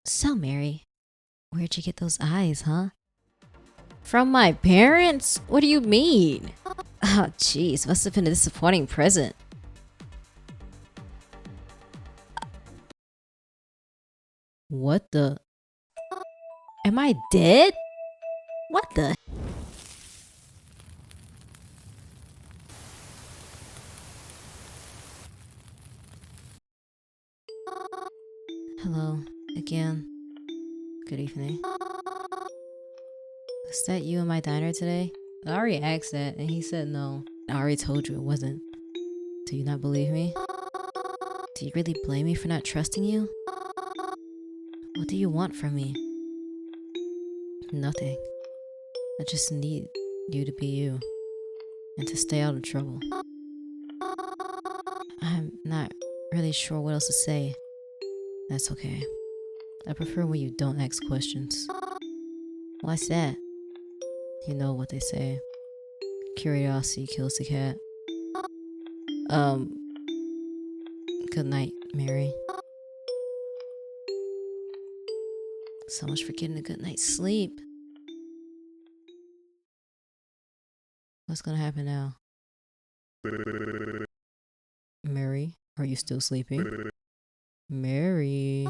So, Mary, where'd you get those eyes, huh? From my parents? What do you mean? Oh, jeez, must have been a disappointing present. What the? Am I dead? What the? Hello, again. Good evening. Is that you in my diner today? I already asked that, and he said no. I already told you it wasn't. Do you not believe me? Do you really blame me for not trusting you? What do you want from me? Nothing. I just need you to be you, and to stay out of trouble. I'm not really sure what else to say. That's okay. I prefer when you don't ask questions. Why's that? You know what they say. Curiosity kills the cat. Good night, Mary. So much for getting a good night's sleep. What's gonna happen now? Mary, are you still sleeping? Mary.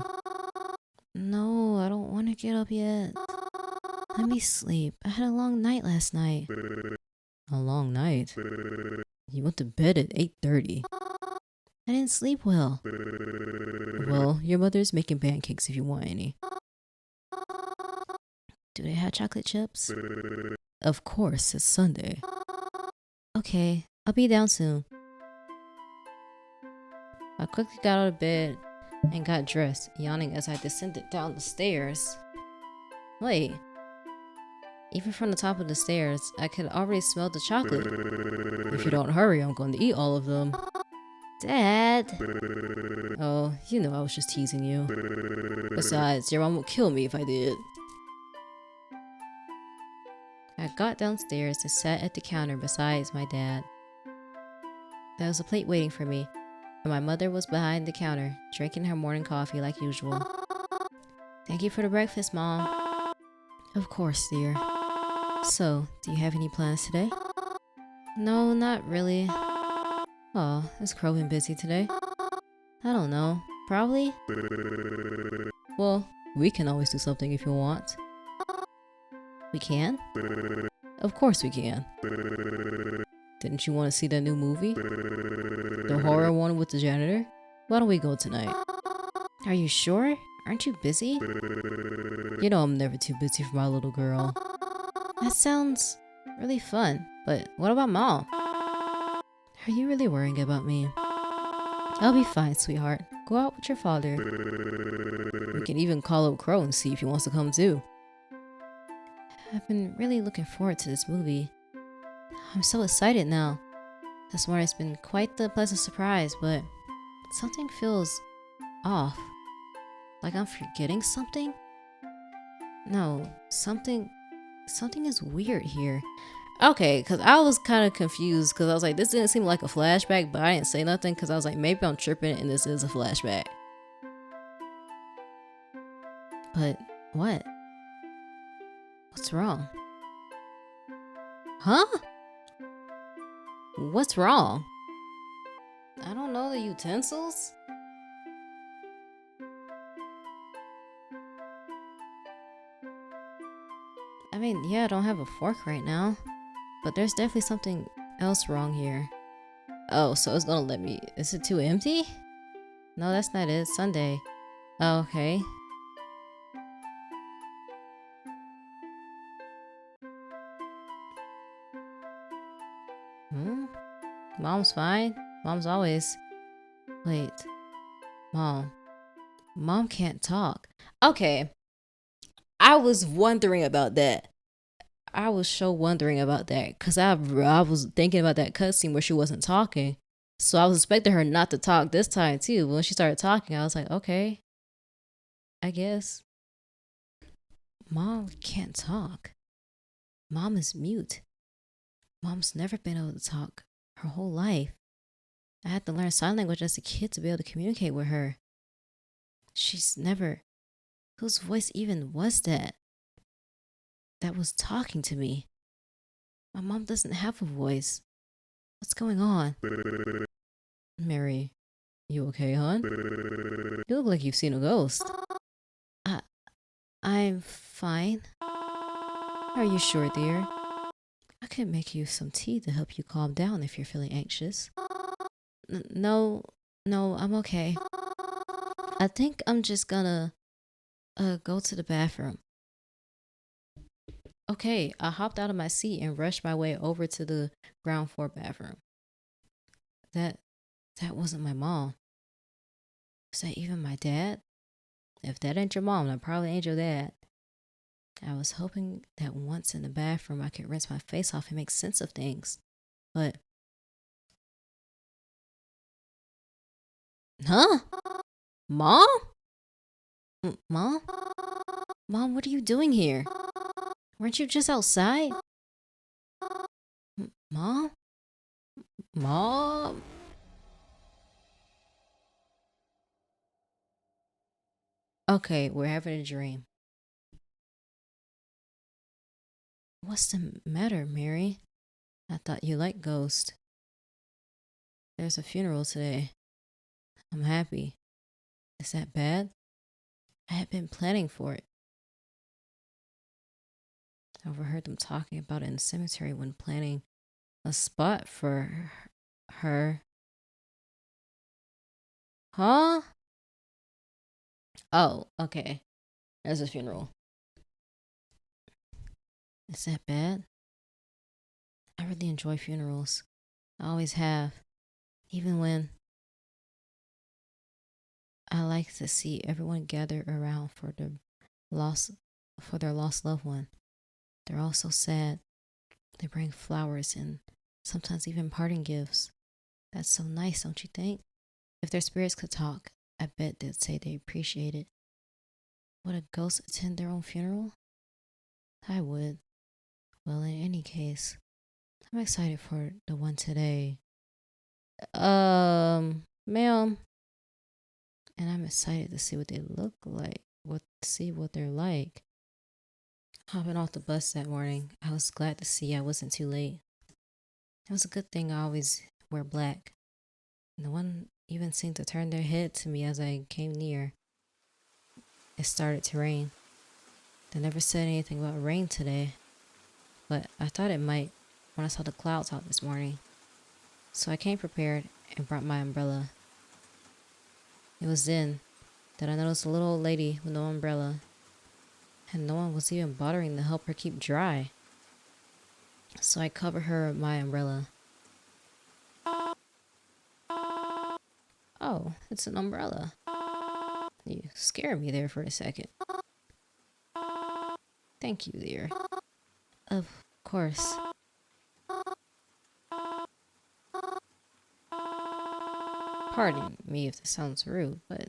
No, I don't want to get up yet. Let me sleep. I had a long night last night. A long night? You went to bed at 8:30. I didn't sleep well. Well, your mother's making pancakes if you want any. Do they have chocolate chips? Of course, it's Sunday. Okay, I'll be down soon. I quickly got out of bed and got dressed, yawning as I descended down the stairs. Wait. Even from the top of the stairs, I could already smell the chocolate. If you don't hurry, I'm going to eat all of them. Dad! Oh, you know I was just teasing you. Besides, your mom would kill me if I did. I got downstairs and sat at the counter beside my dad. There was a plate waiting for me, and my mother was behind the counter, drinking her morning coffee like usual. Thank you for the breakfast, Mom. Of course, dear. So, do you have any plans today? No, not really. Oh, is Crowven busy today? I don't know. Probably? Well, we can always do something if you want. We can? Of course we can. Didn't you want to see that new movie? The horror one with the janitor? Why don't we go tonight? Are you sure? Aren't you busy? You know I'm never too busy for my little girl. That sounds really fun, but what about Mom? Are you really worrying about me? I'll be fine, sweetheart. Go out with your father. We can even call up Crow and see if he wants to come too. I've been really looking forward to this movie. I'm so excited now. This morning's been quite the pleasant surprise, but something feels off. Like I'm forgetting something? No, something is weird here. Okay, because I was kind of confused because I was like, this didn't seem like a flashback, but I didn't say nothing because I was like, maybe I'm tripping and this is a flashback. But what? What's wrong? Huh? What's wrong? I don't know, the utensils? I mean, yeah, I don't have a fork right now, but there's definitely something else wrong here. Oh, so it's gonna let me. Is it too empty? No, that's not it. It's Sunday. Oh, okay. Mom's fine. Mom's always. Wait. Mom can't talk. Okay. I was wondering about that. I was so wondering about that because I was thinking about that cutscene where she wasn't talking. So I was expecting her not to talk this time too. But when she started talking, I was like, okay, I guess. Mom can't talk. Mom is mute. Mom's never been able to talk her whole life. I had to learn sign language as a kid to be able to communicate with her. She's never Whose voice even was that? That was talking to me. My mom doesn't have a voice. What's going on? Mary, you okay, hon? You look like you've seen a ghost. I, I'm fine. Are you sure, dear? I could make you some tea to help you calm down if you're feeling anxious. No, I'm okay. I think I'm just gonna go to the bathroom. Okay, I hopped out of my seat and rushed my way over to the ground floor bathroom. That wasn't my mom. Was that even my dad? If that ain't your mom, that probably ain't your dad. I was hoping that once in the bathroom I could rinse my face off and make sense of things. But... Huh? Mom? Mom? Mom, what are you doing here? Weren't you just outside? Mom? Mom? Okay, we're having a dream. What's the matter, Mary? I thought you liked ghosts. There's a funeral today. I'm happy. Is that bad? I had been planning for it. I overheard them talking about it in the cemetery when planning a spot for her. Huh? Oh, okay. There's a funeral. Is that bad? I really enjoy funerals. I always have. Even when I like to see everyone gather around for their lost loved one. They're all so sad. They bring flowers and sometimes even parting gifts. That's so nice, don't you think? If their spirits could talk, I bet they'd say they appreciate it. Would a ghost attend their own funeral? I would. Well, in any case, I'm excited for the one today. Ma'am. And I'm excited to see what they look like, see what they're like. Hopping off the bus that morning, I was glad to see I wasn't too late. It was a good thing I always wear black. No one even seemed to turn their head to me as I came near. It started to rain. They never said anything about rain today, but I thought it might when I saw the clouds out this morning. So I came prepared and brought my umbrella. It was then that I noticed a little old lady with no umbrella, and no one was even bothering to help her keep dry. So I covered her with my umbrella. Oh, it's an umbrella. You scared me there for a second. Thank you, dear. Of course. Pardon me if this sounds rude, but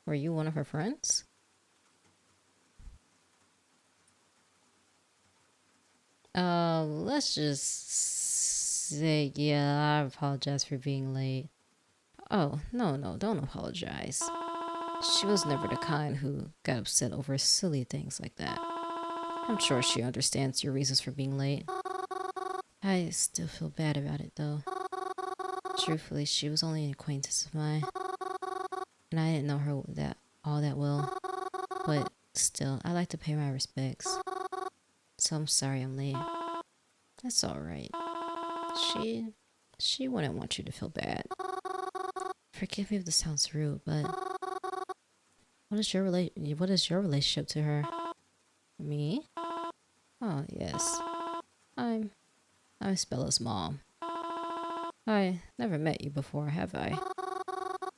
were you one of her friends? Let's just say, yeah, I apologize for being late. Oh, no, don't apologize. She was never the kind who got upset over silly things like that. I'm sure she understands your reasons for being late. I still feel bad about it, though. Truthfully, she was only an acquaintance of mine, and I didn't know her all that well. But still, I like to pay my respects. So I'm sorry I'm late. That's all right. She wouldn't want you to feel bad. Forgive me if this sounds rude, but what is your relationship to her? Me? Oh yes, I'm Bella's mom. I never met you before, have I?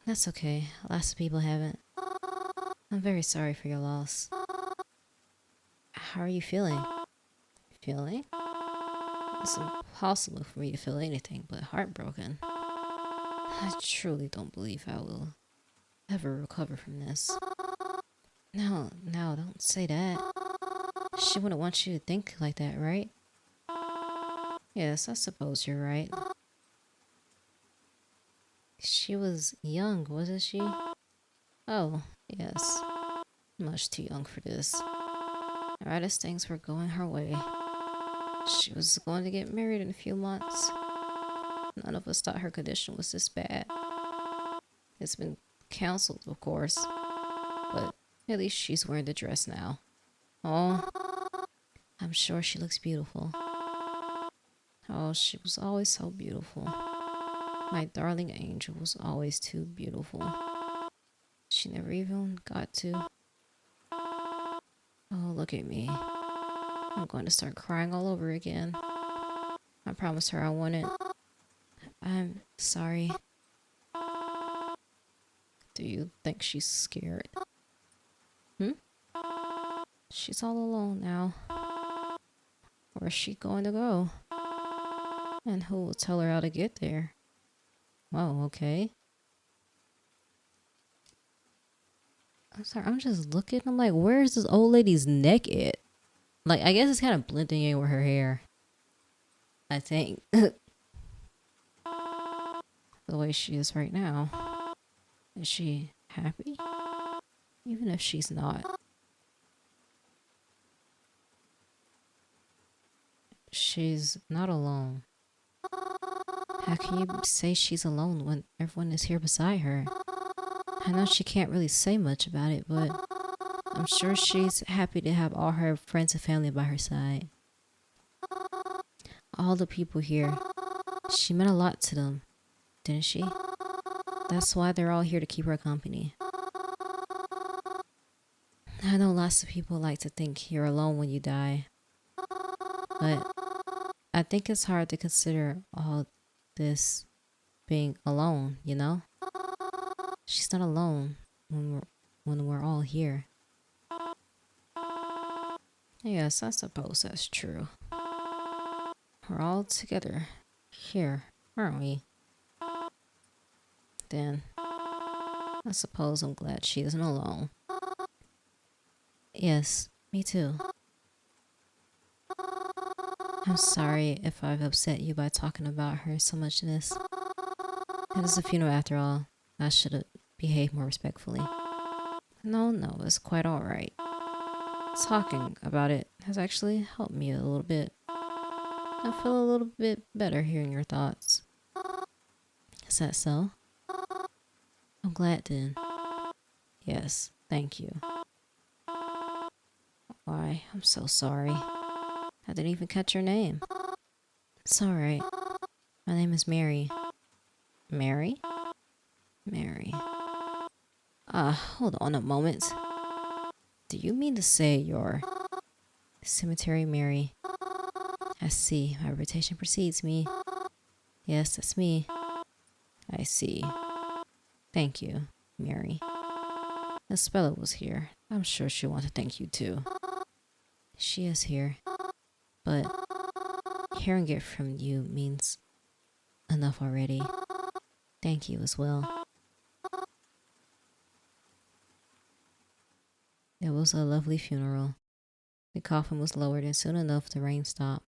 That's okay. Lots of people haven't. I'm very sorry for your loss. How are you feeling? Feeling? It's impossible for me to feel anything but heartbroken. I truly don't believe I will ever recover from this. No, don't say that. She wouldn't want you to think like that, right? Yes, I suppose you're right. She was young, wasn't she? Oh, yes. Much too young for this. Right as things were going her way, she was going to get married in a few months. None of us thought her condition was this bad. It's been counseled, of course, but at least she's wearing the dress now. Oh, I'm sure she looks beautiful. Oh, she was always so beautiful. My darling angel was always too beautiful. She never even got to. Oh, look at me. I'm going to start crying all over again. I promised her I wouldn't. I'm sorry. Do you think she's scared? She's all alone now. Where's she going to go? And who will tell her how to get there? Oh, okay. I'm sorry, I'm just looking. I'm like, where's this old lady's neck at? Like, I guess it's kind of blending in with her hair. I think. The way she is right now. Is she happy? Even if she's not. She's not alone. How can you say she's alone when everyone is here beside her? I know she can't really say much about it, but I'm sure she's happy to have all her friends and family by her side. All the people here. She meant a lot to them, didn't she? That's why they're all here to keep her company. I know lots of people like to think you're alone when you die, but I think it's hard to consider all this being alone, you know? She's not alone when we're all here. Yes, I suppose that's true. We're all together here, aren't we? Then I suppose I'm glad she isn't alone. Yes, me too. I'm sorry if I've upset you by talking about her so much in this. It is a funeral after all. I should have behaved more respectfully. No, it's quite alright. Talking about it has actually helped me a little bit. I feel a little bit better hearing your thoughts. Is that so? I'm glad then. Yes, thank you. Why, I'm so sorry. I didn't even catch your name. It's alright. My name is Mary. Mary? Mary. Hold on a moment. Do you mean to say you're Cemetery Mary? I see. My reputation precedes me. Yes, that's me. I see. Thank you, Mary. Espella was here. I'm sure she'll want to thank you too. She is here. But hearing it from you means enough already. Thank you as well. It was a lovely funeral. The coffin was lowered and soon enough the rain stopped.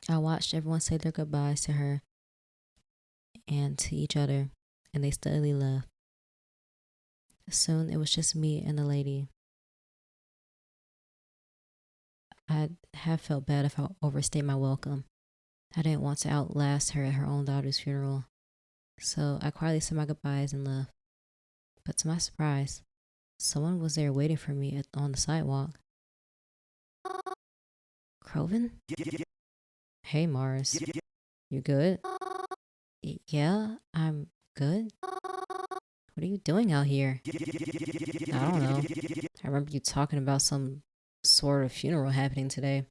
I watched everyone say their goodbyes to her and to each other, and they steadily left. Soon it was just me and the lady. I'd have felt bad if I overstayed my welcome. I didn't want to outlast her at her own daughter's funeral, so I quietly said my goodbyes and left. But to my surprise, someone was there waiting for me on the sidewalk. Crowven? Hey, Mars. You good? Yeah, I'm good. What are you doing out here? I don't know. I remember you talking about some sort of funeral happening today.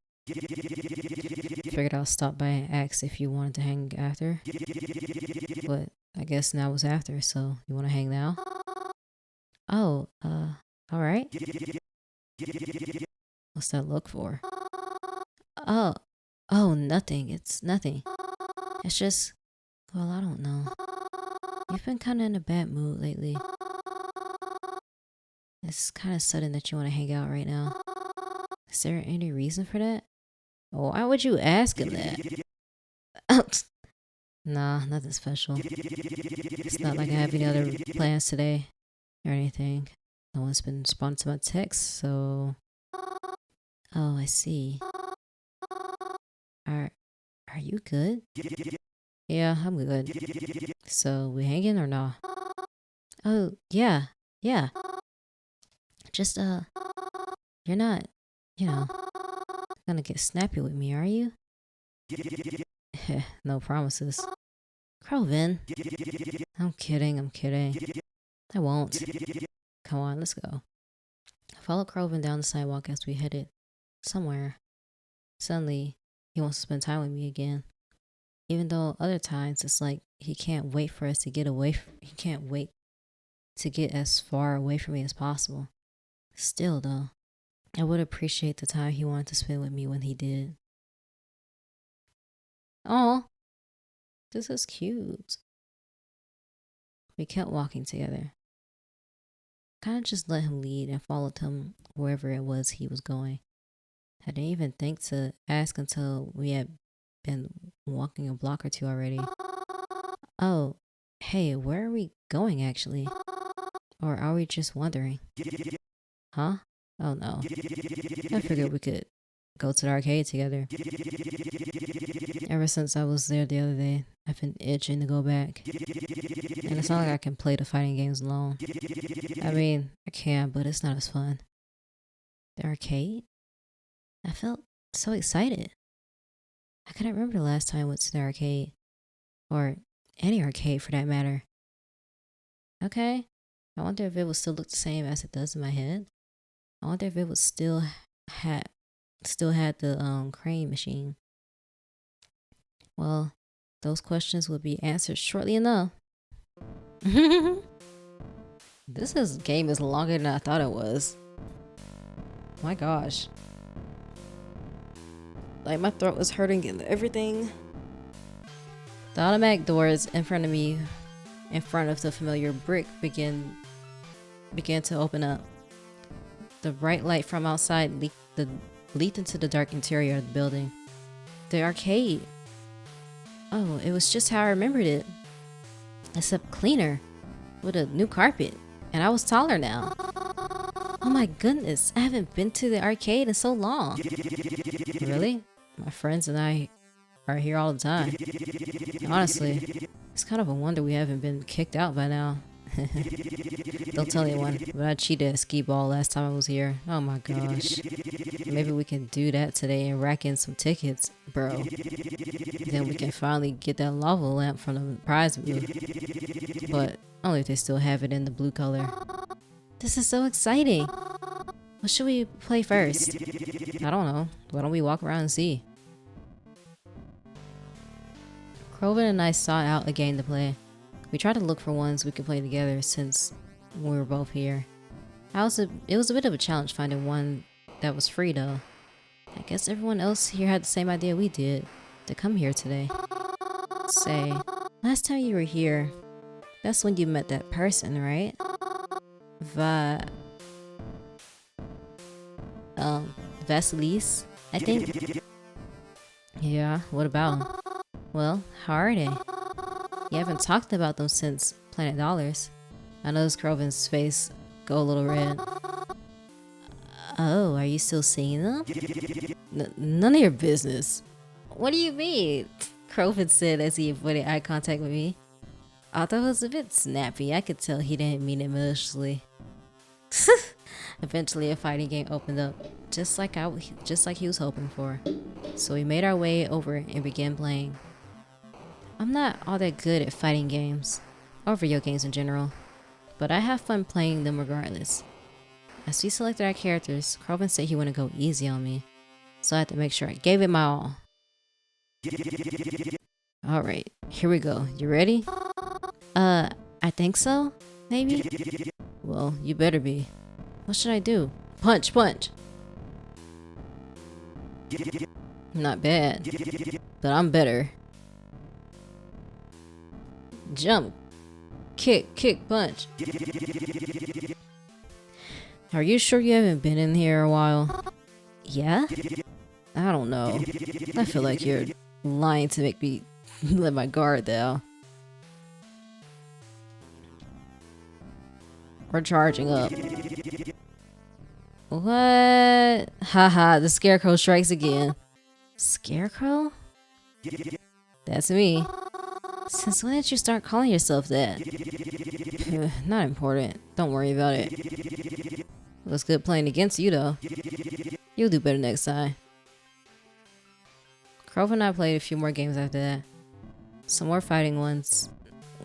Figured I'll stop by and ask if you wanted to hang after. But I guess now was after, so you want to hang now? Oh, alright. What's that look for? Oh, nothing. It's nothing. It's just, well, I don't know. You've been kind of in a bad mood lately. It's kind of sudden that you want to hang out right now. Is there any reason for that? Oh, why would you ask him that? Nah, nothing special. It's not like I have any other plans today or anything. No one's been responding to my text, so... Oh, I see. Are you good? Yeah, I'm good. So, we hanging or not? Oh, yeah. Yeah. Just, you're not, gonna get snappy with me, are you? No promises. Crowven. I'm kidding. I won't. Come on, let's go. I followed Crowven down the sidewalk as we headed somewhere. Suddenly, he wants to spend time with me again. Even though other times it's like he can't wait for us to get away. He can't wait to get as far away from me as possible. Still, though, I would appreciate the time he wanted to spend with me when he did. Oh, this is cute. We kept walking together. Kind of just let him lead and followed him wherever it was he was going. I didn't even think to ask until we had been walking a block or two already. Oh, hey, where are we going actually? Or are we just wandering? Huh? Oh no. I figured we could go to the arcade together. Ever since I was there the other day, I've been itching to go back. And it's not like I can play the fighting games alone. I mean, I can, but it's not as fun. The arcade? I felt so excited. I couldn't remember the last time I went to the arcade. Or any arcade for that matter. Okay. I wonder if it would still look the same as it does in my head. I wonder if it would still had the crane machine. Well, those questions will be answered shortly enough. This game is longer than I thought it was. My gosh. Like my throat was hurting and everything. The automatic doors in front of me, in front of the familiar brick, began to open up. The bright light from outside leaked into the dark interior of the building. The arcade. Oh, it was just how I remembered it. Except cleaner, with a new carpet. And I was taller now. Oh my goodness, I haven't been to the arcade in so long. Really? My friends and I are here all the time. Honestly, it's kind of a wonder we haven't been kicked out by now. Don't tell anyone, but I cheated at skee ball last time I was here. Oh my gosh. Maybe we can do that today and rack in some tickets, bro. Then we can finally get that lava lamp from the prize booth. But only if they still have it in the blue color. This is so exciting. What should we play first? I don't know. Why don't we walk around and see? Crowven and I sought out a game to play. We tried to look for ones we could play together since we were both here. It was a bit of a challenge finding one that was free though. I guess everyone else here had the same idea we did, to come here today. Say, last time you were here, that's when you met that person, right? Vasilis, I think? Yeah, what about them? Well, how are they? You haven't talked about them since Planet Dollars. I noticed Crowven's face go a little red. Oh, are you still seeing them? None of your business. What do you mean? Crowven said as he avoided eye contact with me. I thought it was a bit snappy. I could tell he didn't mean it maliciously. Eventually, a fighting game opened up, just like he was hoping for. So we made our way over and began playing. I'm not all that good at fighting games, or video games in general, but I have fun playing them regardless. As we selected our characters, Crowven said he wanted to go easy on me, so I had to make sure I gave it my all. Alright, here we go. You ready? I think so? Maybe? Well, you better be. What should I do? Punch! Not bad, but I'm better. Jump, kick, punch. Are you sure you haven't been in here a while? Yeah? I don't know. I feel like you're lying to make me let my guard down. We're charging up. What? Haha, the scarecrow strikes again. Scarecrow? That's me. Since when did you start calling yourself that? Not important. Don't worry about it. It was good playing against you, though. You'll do better next time. Crowven and I played a few more games after that. Some more fighting ones.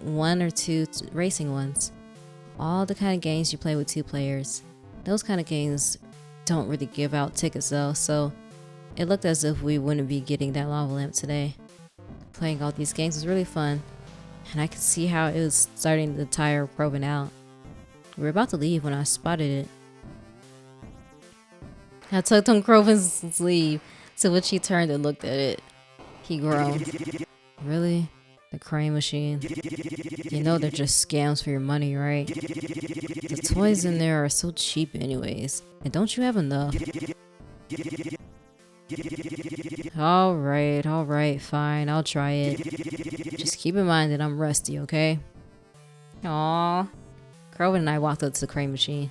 1 or 2 racing ones. All the kind of games you play with 2 players. Those kind of games don't really give out tickets though, so it looked as if we wouldn't be getting that lava lamp today. Playing all these games was really fun, and I could see how it was starting to tire Crowven out. We were about to leave when I spotted it. I tugged on Crowven's sleeve, to which he turned and looked at it. He groaned. Really? The crane machine? You know they're just scams for your money, right? The toys in there are so cheap anyways. And don't you have enough? Alright, fine, I'll try it. Just keep in mind that I'm rusty, okay? Aww. Crowven and I walked up to the crane machine.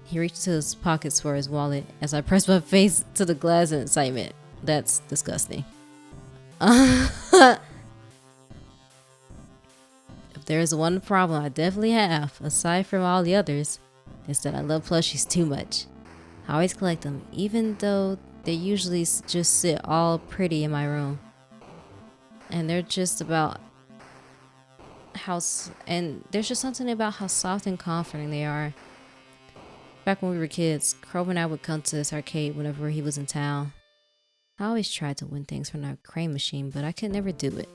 He reached into his pockets for his wallet as I pressed my face to the glass in excitement. That's disgusting. If there is one problem I definitely have, aside from all the others, is that I love plushies too much. I always collect them, even though they usually just sit all pretty in my room. And they're just about there's just something about how soft and comforting they are. Back when we were kids, Crowven and I would come to this arcade whenever he was in town. I always tried to win things from the crane machine, but I could never do it.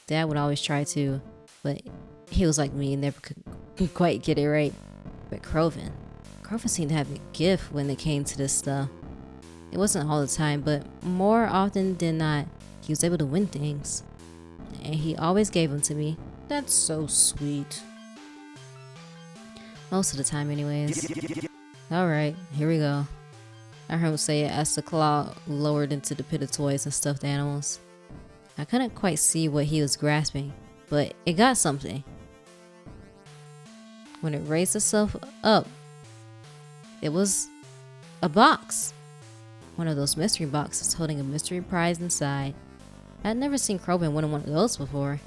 Dad would always try to, but he was like me and never could quite get it right. But Crowven seemed to have a gift when it came to this stuff. It wasn't all the time, but more often than not, he was able to win things. And he always gave them to me. That's so sweet. Most of the time anyways. Alright, here we go. I heard him say it as the claw lowered into the pit of toys and stuffed animals. I couldn't quite see what he was grasping, but it got something. When it raised itself up, it was a box. One of those mystery boxes holding a mystery prize inside. I'd never seen Crowven win one of those before.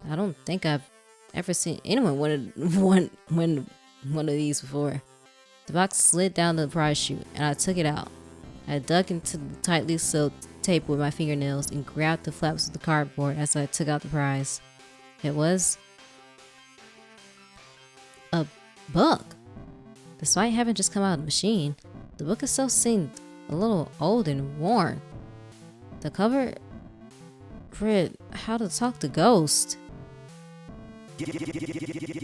I don't think I've ever seen anyone win one of these before. The box slid down the prize chute, and I took it out. I dug into the tightly sealed tape with my fingernails and grabbed the flaps of the cardboard as I took out the prize. It was a book. Despite having just come out of the machine, the book itself seemed a little old and worn. The cover read How to Talk to Ghosts.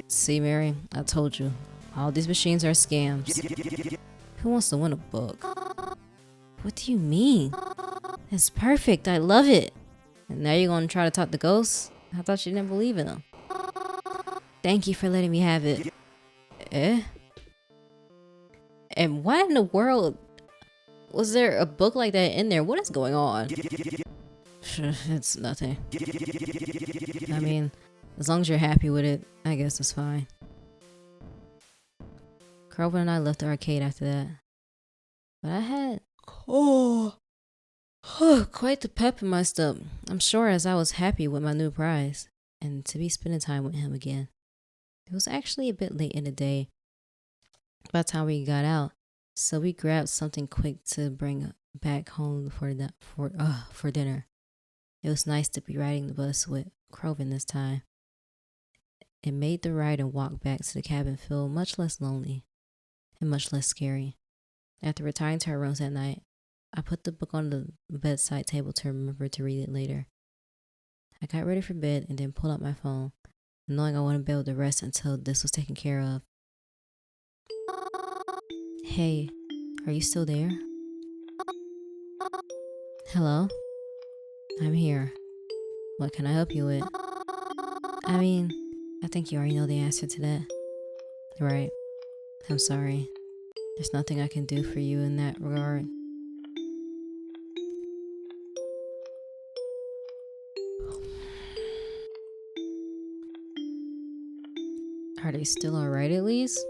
See, Mary, I told you. All these machines are scams. Who wants to win a book? What do you mean? It's perfect. I love it. And now you're going to try to talk to ghosts? I thought you didn't believe in them. Thank you for letting me have it. Eh? And why in the world was there a book like that in there? What is going on? It's nothing. I mean, as long as you're happy with it, I guess it's fine. Crowven and I left the arcade after that. But I had quite the pep in my step, I'm sure, as I was happy with my new prize and to be spending time with him again. It was actually a bit late in the day by the time we got out, so we grabbed something quick to bring back home for dinner. It was nice to be riding the bus with Crowven this time. It made the ride and walk back to the cabin feel much less lonely and much less scary. After retiring to our rooms that night, I put the book on the bedside table to remember to read it later. I got ready for bed and then pulled out my phone, knowing I wouldn't be able to rest until this was taken care of. Hey, are you still there? Hello? I'm here. What can I help you with? I mean, I think you already know the answer to that. Right. I'm sorry. There's nothing I can do for you in that regard. Are they still alright at least?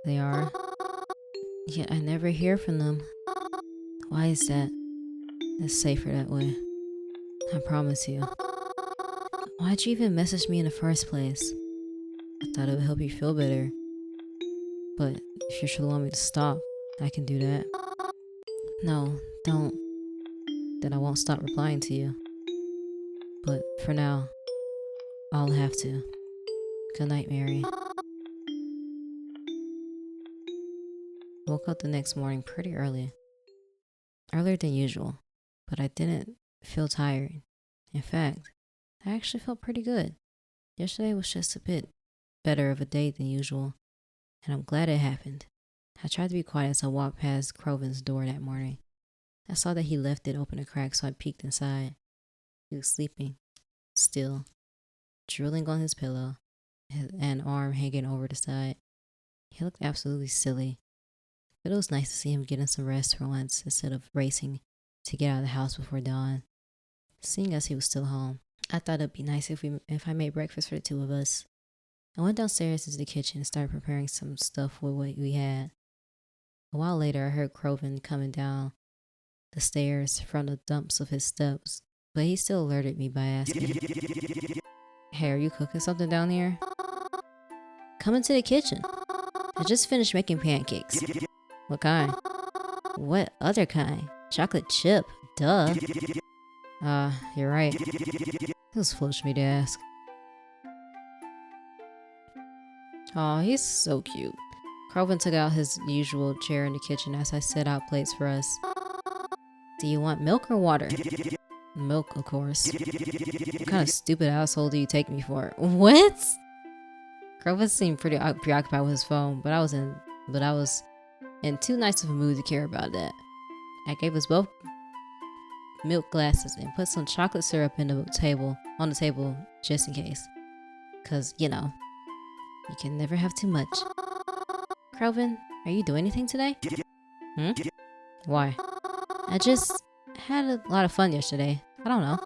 They are. Yet I never hear from them. Why is that? It's safer that way. I promise you. Why'd you even message me in the first place? I thought it would help you feel better. But if you should want me to stop, I can do that. No, don't. Then I won't stop replying to you. But for now, I'll have to. Good night, Mary. Woke up the next morning pretty early. Earlier than usual. But I didn't feel tired. In fact, I actually felt pretty good. Yesterday was just a bit better of a day than usual. And I'm glad it happened. I tried to be quiet as I walked past Crowven's door that morning. I saw that he left it open a crack, so I peeked inside. He was sleeping, still, drooling on his pillow, an arm hanging over the side. He looked absolutely silly, but it was nice to see him getting some rest for once instead of racing to get out of the house before dawn. Seeing as he was still home, I thought it'd be nice if I made breakfast for the two of us. I went downstairs into the kitchen and started preparing some stuff with what we had. A while later, I heard Crowven coming down the stairs from the dumps of his steps, but he still alerted me by asking, "Hey, are you cooking something down here?" "Come into the kitchen. I just finished making pancakes." "What kind?" "What other kind? Chocolate chip, duh." You're right. It was foolish of me to ask. Aw, he's so cute. Crowven took out his usual chair in the kitchen as I set out plates for us. "Do you want milk or water?" "Milk, of course." "What kind of stupid asshole do you take me for?" "What?" Crowven seemed pretty preoccupied with his phone, but I was in too nice of a mood to care about that. I gave us both milk glasses and put some chocolate syrup on the table just in case. 'Cause, you can never have too much. "Crowven, are you doing anything today?" "Why?" "I just had a lot of fun yesterday. I don't know.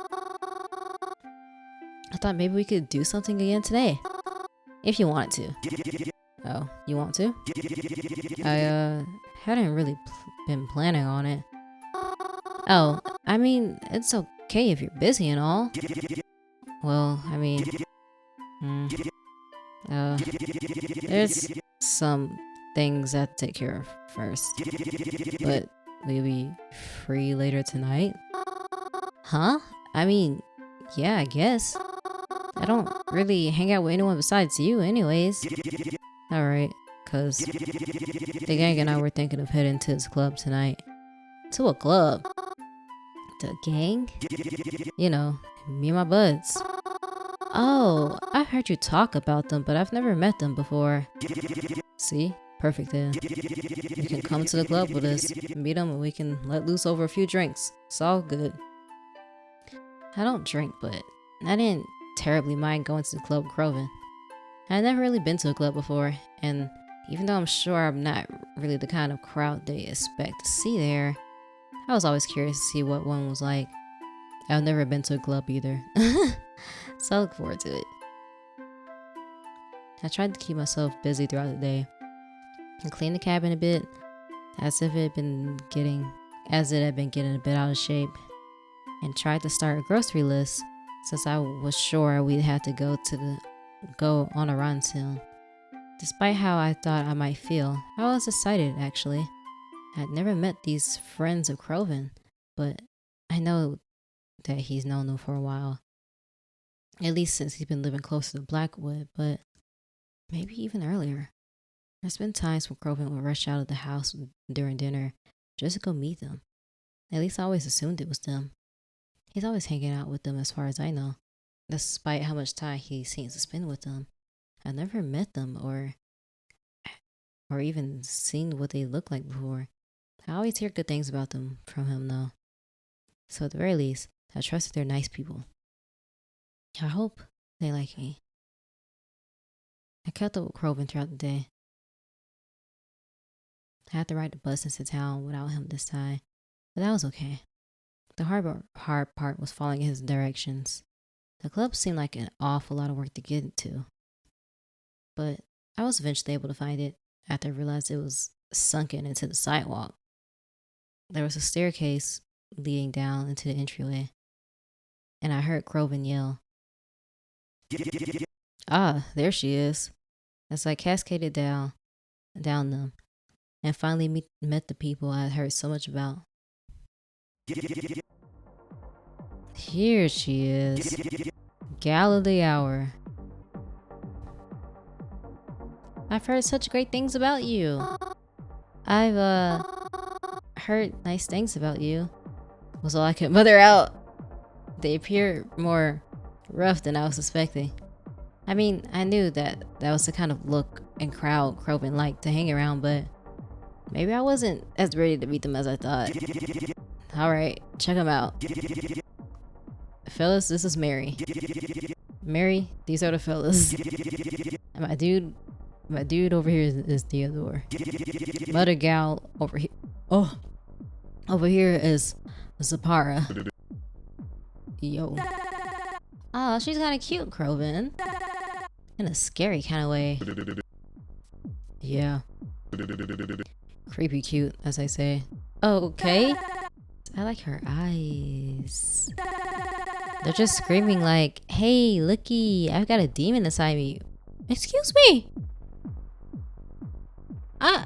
I thought maybe we could do something again today. If you wanted to." "Oh, you want to?" I hadn't really been planning on it." "Oh, I mean, it's okay if you're busy and all." "Well, I mean, there's some things I have to take care of first. But will you be free later tonight?" "Huh? I mean, yeah, I guess. I don't really hang out with anyone besides you anyways." "Alright, 'cause the gang and I were thinking of heading to this club tonight." "To a club?" "The gang?" "You know, me and my buds." "Oh, I've heard you talk about them, but I've never met them before." "See? Perfect then. You can come to the club with us, meet them, and we can let loose over a few drinks. It's all good." I don't drink, but I didn't terribly mind going to the club with Crowven. I had never really been to a club before, and even though I'm sure I'm not really the kind of crowd they expect to see there, I was always curious to see what one was like. I've never been to a club either, so I look forward to it. I tried to keep myself busy throughout the day and clean the cabin a bit, as it had been getting a bit out of shape, and tried to start a grocery list since I was sure we'd have to go on a run soon. Despite how I thought I might feel, I was excited actually. I'd never met these friends of Crowven, but I know that he's known them for a while. At least since he's been living closer to Blackwood, but maybe even earlier. There's been times when Crowven would rush out of the house during dinner just to go meet them. At least I always assumed it was them. He's always hanging out with them as far as I know, despite how much time he seems to spend with them. I've never met them or even seen what they look like before. I always hear good things about them from him though. So at the very least, I trust that they're nice people. I hope they like me. I kept up with Crowven throughout the day. I had to ride the bus into town without him this time, but that was okay. The hard part was following his directions. The club seemed like an awful lot of work to get into, but I was eventually able to find it. after I realized it was sunken into the sidewalk. There was a staircase leading down into the entryway, and I heard Crowven yell. Ah, there she is. As I cascaded down them, and finally met the people I had heard so much about. Here she is. Gal of the hour. I've heard such great things about you. I've heard nice things about you, was all I could mutter out. They appeared more rough than I was suspecting. I mean, I knew that was the kind of look and crowd Crowven liked to hang around, but maybe I wasn't as ready to meet them as I thought. Alright, check them out. Fellas, this is Mary. Mary, these are the fellas. And my dude over here is Theodore. Mother gal over here. Oh, over here is Zapara. Yo. Oh, she's kind of cute, Crowven. In a scary kind of way. Yeah. Creepy cute, as I say. Oh, okay. I like her eyes. They're just screaming like, hey, looky, I've got a demon inside me. Excuse me. I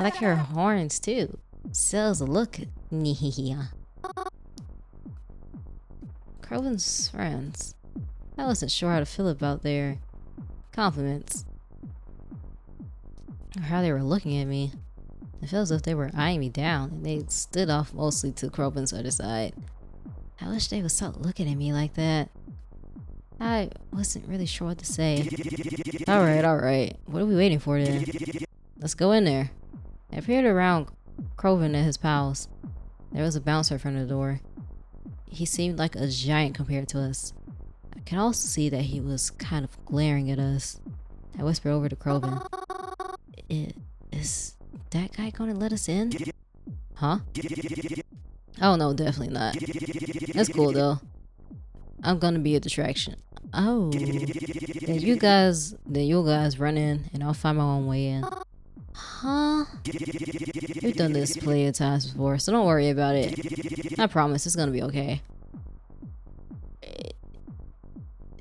like her horns too. Sells a look. Crowven's friends. I wasn't sure how to feel about their compliments. Or how they were looking at me. It felt as if they were eyeing me down, and they stood off mostly to Crowven's other side. I wish they would stop looking at me like that. I wasn't really sure what to say. Alright. What are we waiting for then? Let's go in there. I peered around Crowven and his pals. There was a bouncer in front of the door. He seemed like a giant compared to us. I can also see that he was kind of glaring at us. I whispered over to Crowven. Is that guy gonna let us in? Huh? Oh no, definitely not. That's cool though. I'm gonna be a distraction. Oh. Then you guys run in and I'll find my own way in. Huh? We've done this plenty of times before, so don't worry about it. I promise it's gonna be okay.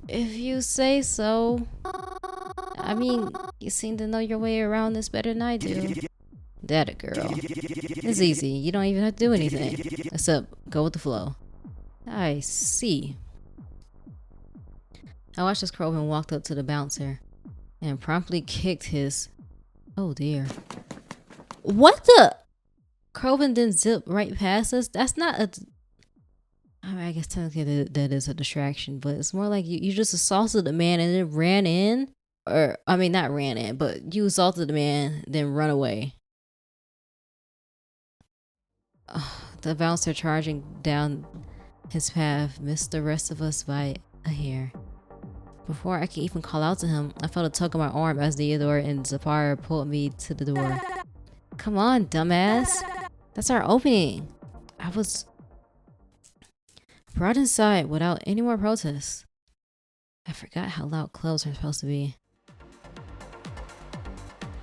If you say so. I mean, you seem to know your way around this better than I do. That a girl. It's easy. You don't even have to do anything. Except go with the flow. I see. I watched as Crowven walked up to the bouncer and promptly kicked his... Oh dear. What the? Crowven didn't zip right past us? That's not a... I mean, I guess technically that is a distraction, but it's more like you just assaulted the man and then ran in. Or, I mean, not ran in, but you assaulted the man, then run away. The bouncer charging down his path missed the rest of us by a hair. Before I could even call out to him, I felt a tug on my arm as Theodore and Zapara pulled me to the door. Come on, dumbass. That's our opening. I was brought inside without any more protests. I forgot how loud clubs are supposed to be.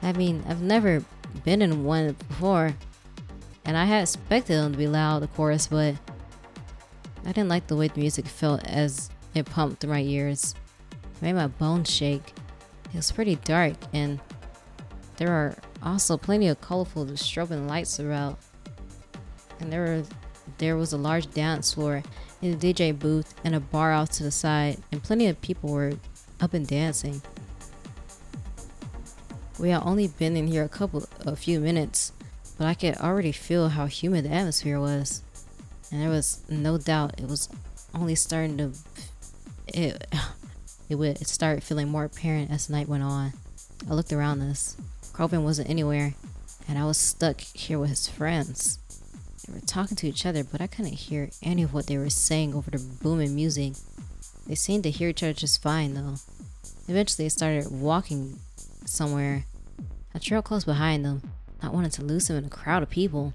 I mean, I've never been in one before, and I had expected them to be loud, of course, but I didn't like the way the music felt as it pumped through my ears. It made my bones shake. It was pretty dark, and there are also plenty of colorful strobing lights throughout. And there was a large dance floor in the DJ booth and a bar off to the side, and plenty of people were up and dancing. We had only been in here a few minutes, but I could already feel how humid the atmosphere was. And there was no doubt it was only starting to... It would start feeling more apparent as the night went on. I looked around us. Crowven wasn't anywhere, and I was stuck here with his friends. They were talking to each other, but I couldn't hear any of what they were saying over the booming music. They seemed to hear each other just fine, though. Eventually, they started walking somewhere. I trailed close behind them, not wanting to lose them in a crowd of people.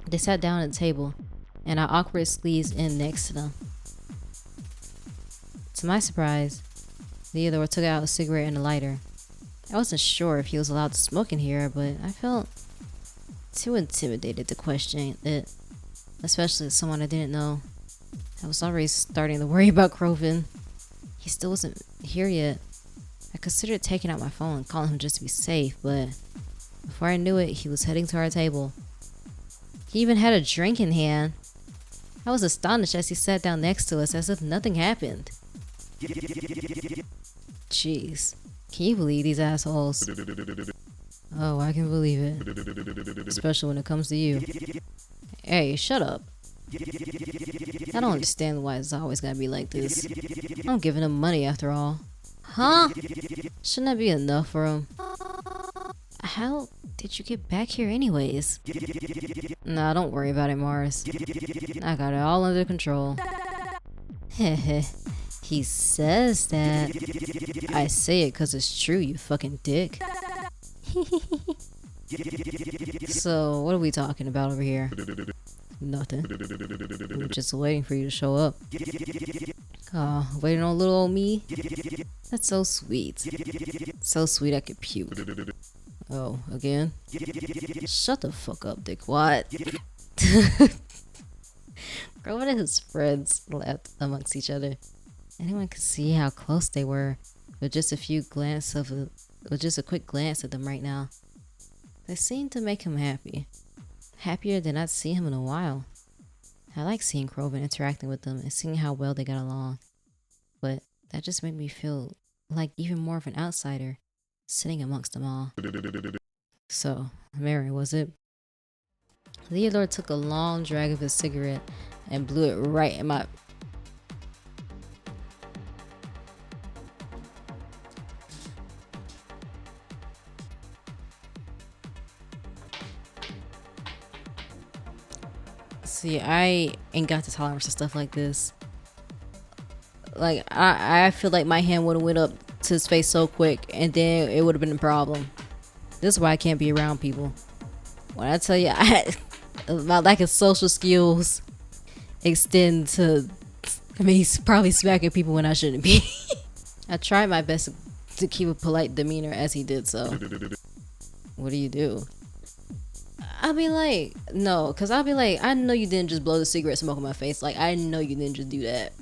They sat down at the table, and I awkwardly squeezed in next to them. To my surprise, Theodore took out a cigarette and a lighter. I wasn't sure if he was allowed to smoke in here, but I felt too intimidated to question it, especially as someone I didn't know. I was already starting to worry about Crowven. He still wasn't here yet. I considered taking out my phone and calling him just to be safe, but before I knew it, he was heading to our table. He even had a drink in hand. I was astonished as he sat down next to us as if nothing happened. Jeez, can you believe these assholes? Oh, I can believe it. Especially when it comes to you. Hey, shut up. I don't understand why it's always gotta be like this. I'm giving him money after all. Huh? Shouldn't that be enough for him? How did you get back here anyways? Nah, don't worry about it, Mars. I got it all under control. Heh. He says that. I say it cause it's true, you fucking dick. So, what are we talking about over here? Nothing. I'm just waiting for you to show up. Oh, waiting on little old me? That's so sweet. So sweet I could puke. Oh, again? Shut the fuck up, dickwad. Crowven and his friends laughed amongst each other. Anyone could see how close they were with just a quick glance at them right now. They seemed to make him happy. Happier than I'd seen him in a while. I like seeing Crowven interacting with them and seeing how well they got along. But that just made me feel like even more of an outsider sitting amongst them all. So, Mary, was it? Theodore took a long drag of his cigarette and blew it right in my... See, I ain't got the tolerance for stuff like this. Like, I feel like my hand would have went up to his face so quick and then it would have been a problem. This is why I can't be around people. When I tell you, my lack of social skills extend to me probably smacking people when I shouldn't be. I tried my best to keep a polite demeanor as he did so. What do you do? I'll be like, no, because I'll be like, I know you didn't just blow the cigarette smoke in my face. Like, I know you didn't just do that.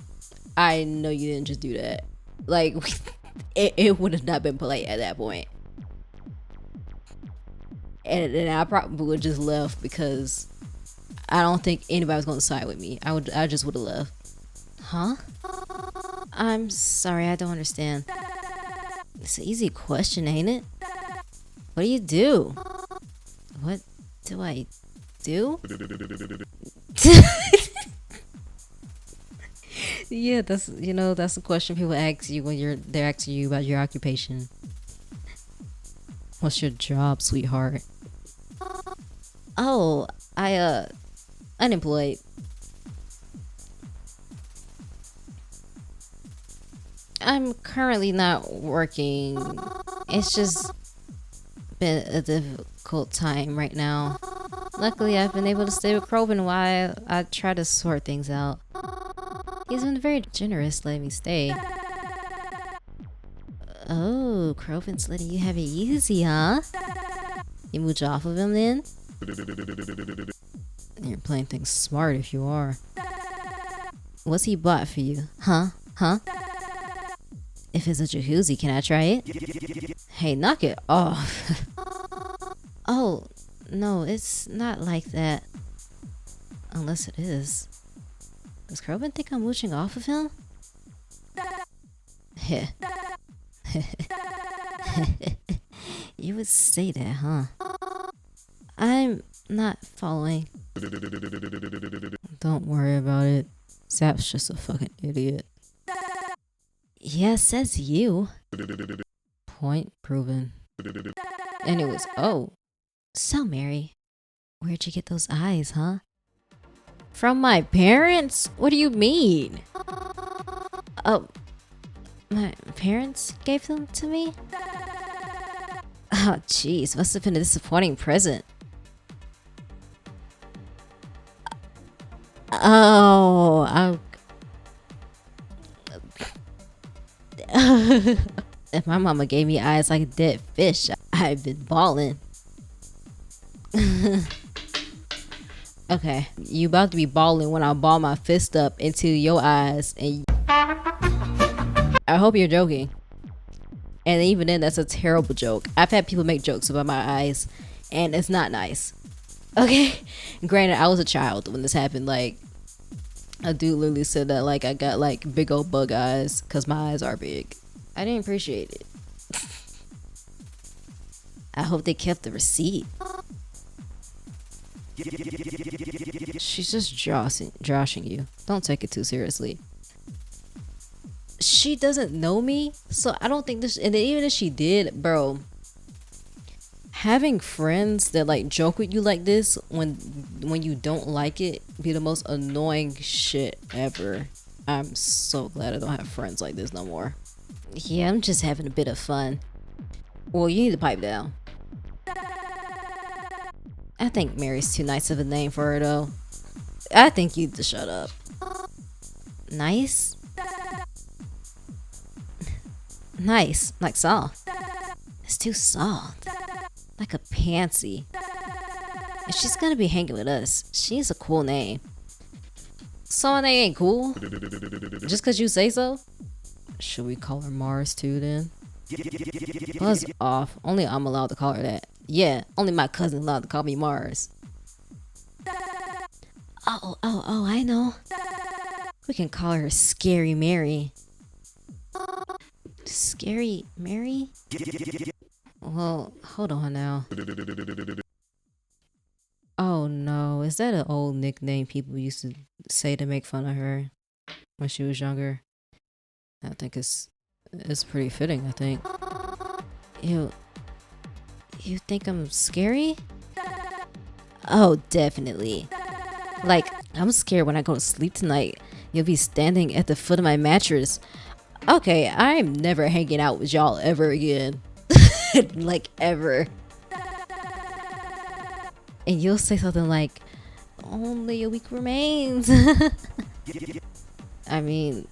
I know you didn't just do that. Like, it would have not been polite at that point. And I probably would just left because I don't think anybody was going to side with me. I just would have left. Huh? I'm sorry, I don't understand. It's an easy question, ain't it? What do you do? What do I do? Yeah, that's a question people ask you when they're asking you about your occupation. What's your job, sweetheart? Oh, I unemployed. I'm currently not working. It's just been a difficult time right now. Luckily, I've been able to stay with Crowven while I try to sort things out. He's been very generous letting me stay. Oh, Crowven's letting you have it easy, huh? You mooch off of him then? You're playing things smart if you are. What's he bought for you? Huh? If it's a jacuzzi, can I try it? Hey, knock it off. Oh, no, it's not like that. Unless it is. Does Crowven think I'm mooching off of him? Heh. You would say that, huh? I'm not following. Don't worry about it. Zap's just a fucking idiot. Yeah, says you. Point proven. Anyways, oh. So, Mary, where'd you get those eyes, huh? From my parents? What do you mean? Oh, my parents gave them to me? Oh, jeez, must have been a disappointing present. Oh, If my mama gave me eyes like a dead fish, I've been balling. Okay, you about to be balling when I ball my fist up into your eyes, and I hope you're joking. And even then, that's a terrible joke. I've had people make jokes about my eyes, and it's not nice. Okay? Granted, I was a child when this happened. Like, a dude literally said that, like, I got, like, big old bug eyes because my eyes are big. I didn't appreciate it. I hope they kept the receipt. She's just joshing you. Don't take it too seriously. She doesn't know me, so I don't think this. And then even if she did, bro, having friends that like joke with you like this when you don't like it be the most annoying shit ever. I'm so glad I don't have friends like this no more. Yeah, I'm just having a bit of fun. Well, you need to pipe down. I think Mary's too nice of a name for her though. I think you need to shut up. Nice? Nice, like soft. It's too soft. Like a pansy. If she's gonna be hanging with us, she needs a cool name. Someone that ain't cool? Just cause you say so? Should we call her Mars too then? Buzz off. Only I'm allowed to call her that. Yeah, only my cousin's allowed to call me Mars. Oh, I know. We can call her Scary Mary. Scary Mary? Well, hold on now. Oh no, is that an old nickname people used to say to make fun of her when she was younger? I think it's pretty fitting, I think. You think I'm scary? Oh, definitely. Like, I'm scared when I go to sleep tonight, you'll be standing at the foot of my mattress. Okay, I'm never hanging out with y'all ever again. Like, ever. And you'll say something like, only a week remains. I mean,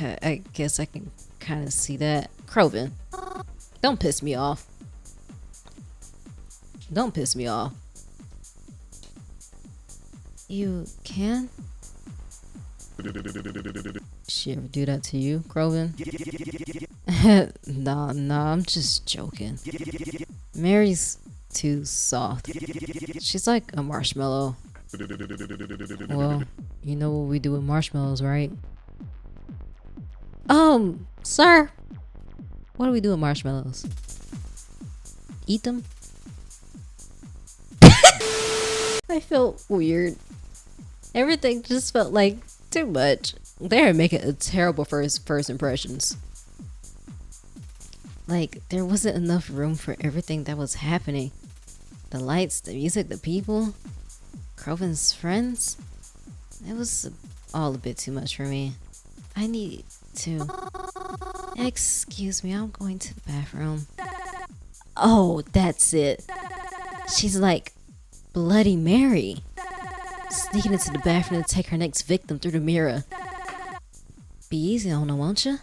I guess I can kind of see that. Crowven, don't piss me off. Don't piss me off. You can? She ever do that to you, Crowven? Nah, I'm just joking. Mary's too soft. She's like a marshmallow. Well, you know what we do with marshmallows, right? Sir, what do we do with marshmallows? Eat them? I felt weird. Everything just felt like too much. They're making a terrible first impressions. Like, there wasn't enough room for everything that was happening. The lights, the music, the people, Crowven's friends. It was all a bit too much for me. I need to... Excuse me, I'm going to the bathroom. Oh, that's it. She's like Bloody Mary. Sneaking into the bathroom to take her next victim through the mirror. Be easy on her, won't you?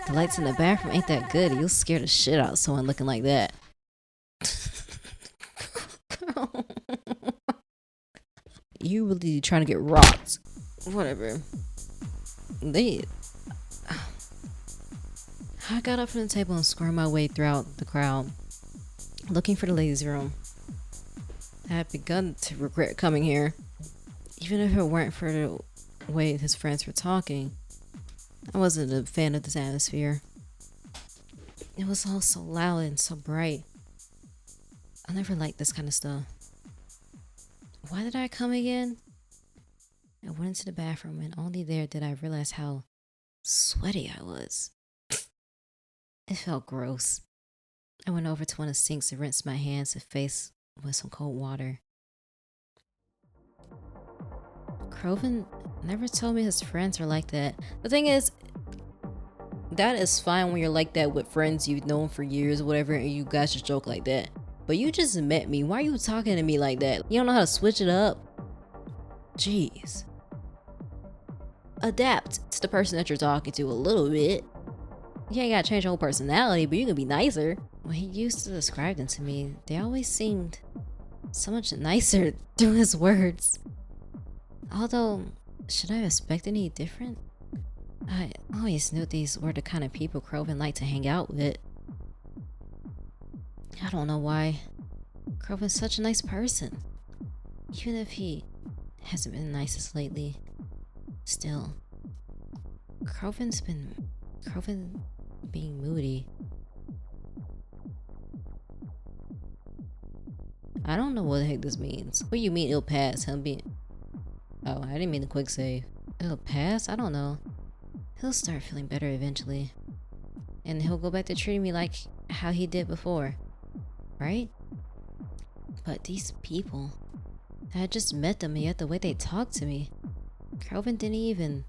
The lights in the bathroom ain't that good. You'll scare the shit out of someone looking like that. You really trying to get rocked. Whatever. I got up from the table and squirmed my way throughout the crowd, looking for the ladies' room. I had begun to regret coming here. Even if it weren't for the way his friends were talking, I wasn't a fan of this atmosphere. It was all so loud and so bright. I never liked this kind of stuff. Why did I come again? I went into the bathroom and only there did I realize how sweaty I was. It felt gross. I went over to one of the sinks and rinsed my hands and face with some cold water. Crowven never told me his friends were like that. The thing is, that is fine when you're like that with friends you've known for years or whatever and you guys just joke like that. But you just met me. Why are you talking to me like that? You don't know how to switch it up? Jeez. Adapt to the person that you're talking to a little bit. You ain't gotta change your whole personality, but you can be nicer. When he used to describe them to me, they always seemed so much nicer through his words. Although, should I expect any different? I always knew these were the kind of people Crowven liked to hang out with. I don't know why. Crowven's such a nice person. Even if he hasn't been the nicest lately. Still, Crowven being moody. I don't know what the heck this means. What do you mean it'll pass? Him being... Oh, I didn't mean to quick save. It'll pass? I don't know. He'll start feeling better eventually. And he'll go back to treating me like how he did before. Right? But these people... I had just met them, and yet the way they talked to me... Crowven didn't even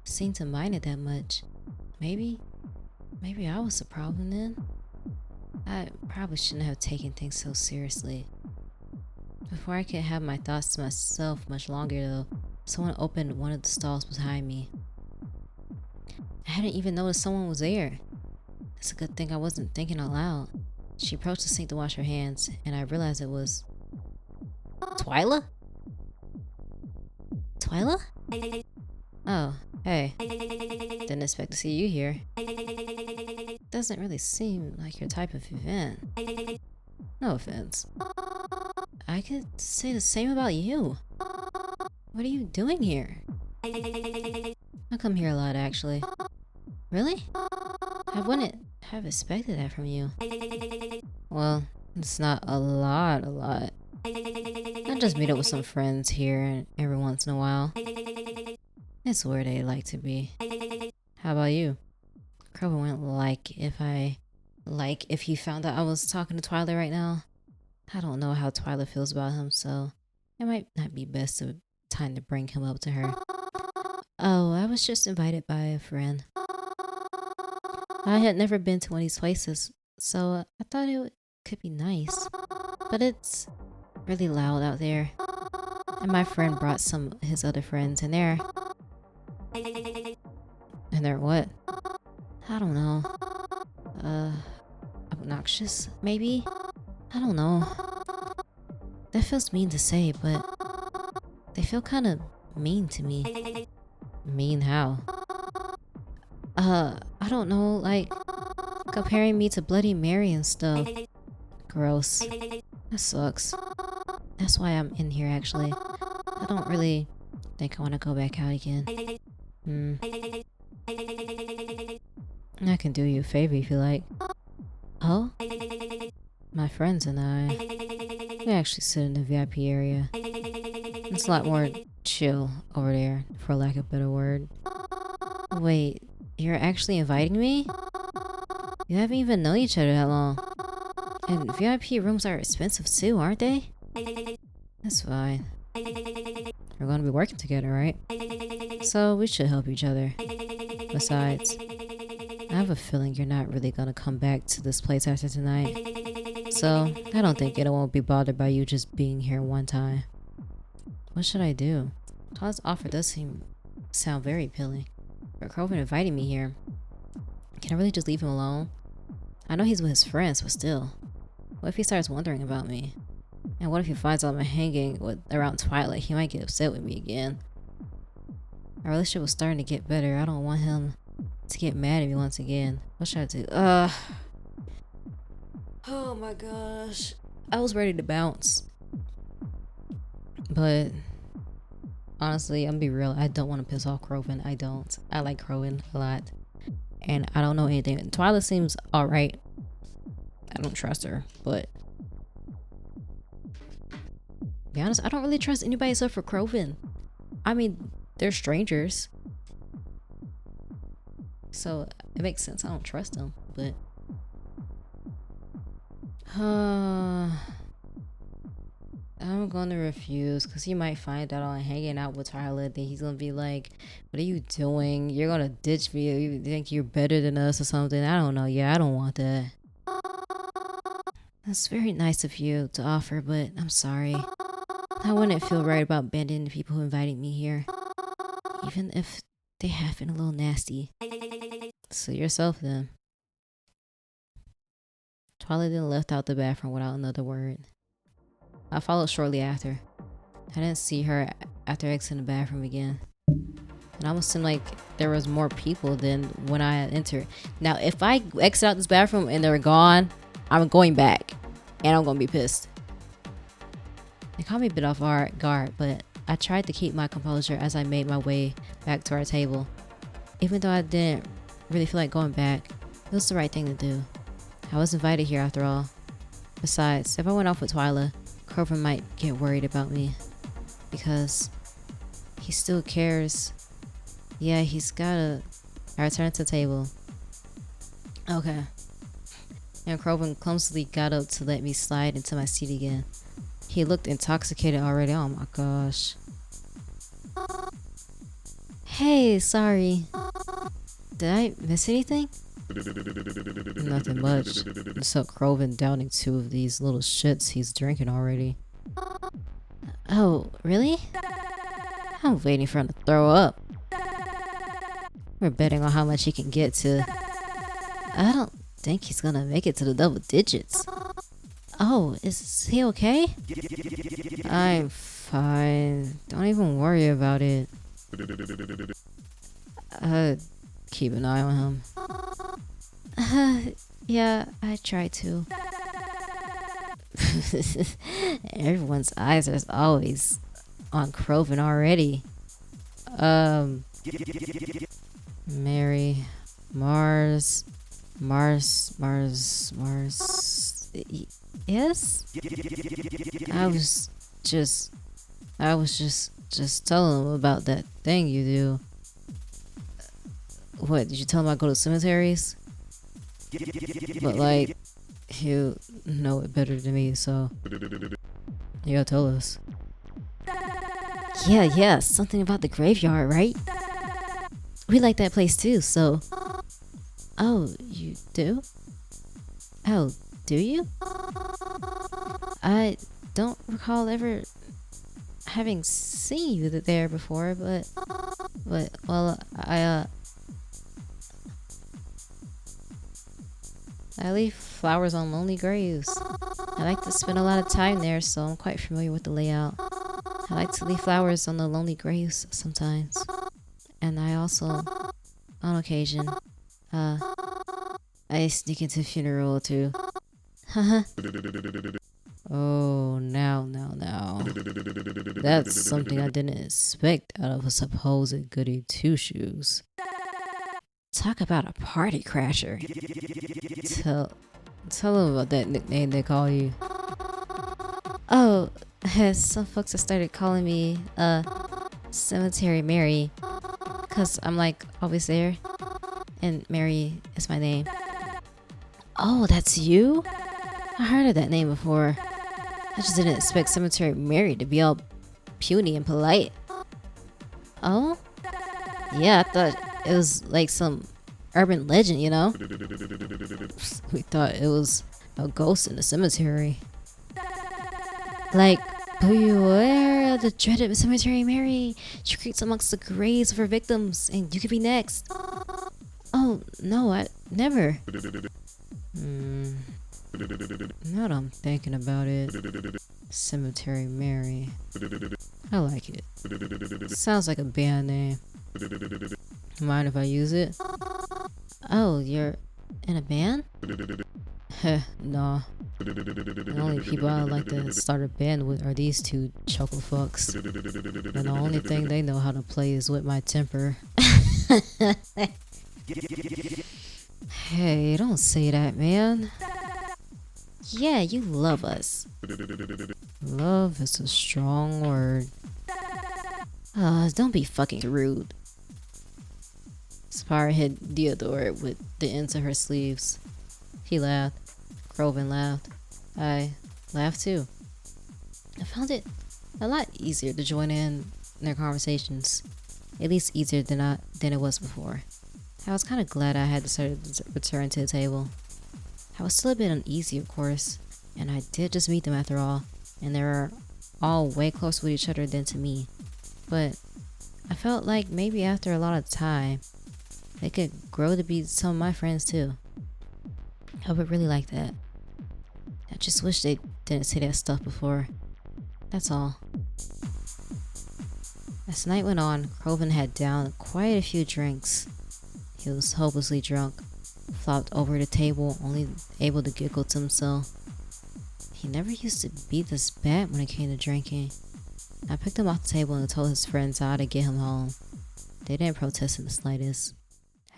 seem to mind it that much. Maybe I was the problem then? I probably shouldn't have taken things so seriously. Before I could have my thoughts to myself much longer though, someone opened one of the stalls behind me. I hadn't even noticed someone was there. It's a good thing I wasn't thinking out loud. She approached the sink to wash her hands, and I realized it was... Twyla? Twyla? Oh, hey. Didn't expect to see you here. Doesn't really seem like your type of event. No offense. I could say the same about you. What are you doing here? I come here a lot, actually. Really? I wouldn't have expected that from you. Well, it's not a lot. I just meet up with some friends here every once in a while. It's where they like to be. How about you? Crowven wouldn't like if he found out I was talking to Twyla right now. I don't know how Twyla feels about him, so it might not be best time to bring him up to her. Oh, I was just invited by a friend. I had never been to one of these places, so I thought it could be nice. But it's really loud out there. And my friend brought some of his other friends, and they're what? I don't know. Obnoxious, maybe? I don't know. That feels mean to say, but they feel kind of mean to me. Mean how? I don't know, like comparing me to Bloody Mary and stuff. Gross. That sucks. That's why I'm in here, actually. I don't really think I want to go back out again. I can do you a favor if you like. Oh? My friends and I, we actually sit in the VIP area. It's a lot more chill over there, for lack of a better word. Wait, you're actually inviting me? You haven't even known each other that long. And VIP rooms are expensive too, aren't they? That's fine. We're gonna be working together, right? So we should help each other. Besides, I have a feeling you're not really gonna come back to this place after tonight. So I don't think anyone will be bothered by you just being here one time. What should I do? Todd's offer does sound very appealing. But Crowven invited me here. Can I really just leave him alone? I know he's with his friends, but still. What if he starts wondering about me? And what if he finds out I'm hanging around Twilight? He might get upset with me again. Our relationship was starting to get better. I don't want him to get mad at me once again. What should I do? Oh my gosh. I was ready to bounce. But honestly, I'm gonna be real. I don't want to piss off Crowven. I don't. I like Crowven a lot. And I don't know anything. Twyla seems alright. I don't trust her, but to be honest, I don't really trust anybody except for Crowven. I mean, they're strangers. So it makes sense. I don't trust them, but I'm gonna refuse because he might find out I'm hanging out with Twyla. Then he's gonna be like, "What are you doing? You're gonna ditch me? You think you're better than us or something?" I don't know. Yeah, I don't want that. That's very nice of you to offer, but I'm sorry. I wouldn't feel right about abandoning the people who invited me here, even if they have been a little nasty. Suit yourself then. Twilight then left out the bathroom without another word. I followed shortly after. I didn't see her after exiting the bathroom again. It almost seemed like there was more people than when I had entered. Now, if I exit out this bathroom and they're gone, I'm going back. And I'm going to be pissed. It caught me a bit off guard, but I tried to keep my composure as I made my way back to our table. Even though I didn't really feel like going back, it was the right thing to do. I was invited here after all. Besides, if I went off with Twyla, Crowven might get worried about me. Because he still cares. Yeah, he's gotta... I returned to the table. Okay. And Crowven clumsily got up to let me slide into my seat again. He looked intoxicated already. Oh my gosh. Hey, sorry. Did I miss anything? Nothing much. Except Crowven downing 2 of these little shits he's drinking already. Oh, really? I'm waiting for him to throw up. We're betting on how much he can get to. I don't think he's gonna make it to the double digits. Oh, is he okay? I'm fine. Don't even worry about it. Keep an eye on him. Yeah, I try to. Everyone's eyes are always on Crowven already. Mary, Mars. Yes? I was just telling him about that thing you do. What, did you tell him I go to cemeteries? But like, he'll know it better than me, so you gotta tell us. Yeah, something about the graveyard, right? We like that place too, so... Oh, you do? Oh, do you? I don't recall ever having seen you there before, but well, I leave flowers on lonely graves. I like to spend a lot of time there, so I'm quite familiar with the layout. I like to leave flowers on the lonely graves sometimes. And I also, on occasion, I sneak into a funeral too. Haha. Oh, now. That's something I didn't expect out of a supposed goody two-shoes. Talk about a party crasher. Tell them about that nickname they call you. Oh, some folks have started calling me, Cemetery Mary. Cause I'm like always there. And Mary is my name. Oh, that's you? I heard of that name before. I just didn't expect Cemetery Mary to be all puny and polite. Oh? Yeah, I thought it was like some urban legend, you know? We thought it was a ghost in the cemetery. Like, beware the dreaded Cemetery Mary. She creeps amongst the graves of her victims, and you could be next. Oh, no, I never. Now that I'm thinking about it, Cemetery Mary. I like it. Sounds like a band name. Mind if I use it? Oh, you're in a band? Heh, nah. The only people I like to start a band with are these 2 choco fucks. And the only thing they know how to play is with my temper. Hey, don't say that, man. Yeah, you love us. Love is a strong word. Don't be fucking rude. Spire hit Theodore with the ends of her sleeves. He laughed. Crowven laughed. I laughed too. I found it a lot easier to join in their conversations. At least easier than it was before. I was kind of glad I had to return to the table. I was still a bit uneasy, of course, and I did just meet them after all, and they were all way closer with each other than to me. But I felt like maybe after a lot of time, They could grow to be some of my friends too. I would really like that. I just wish they didn't say that stuff before. That's all. As the night went on, Crowven had downed quite a few drinks. He was hopelessly drunk, flopped over the table, only able to giggle to himself. He never used to be this bad when it came to drinking. I picked him off the table and told his friends how to get him home. They didn't protest in the slightest.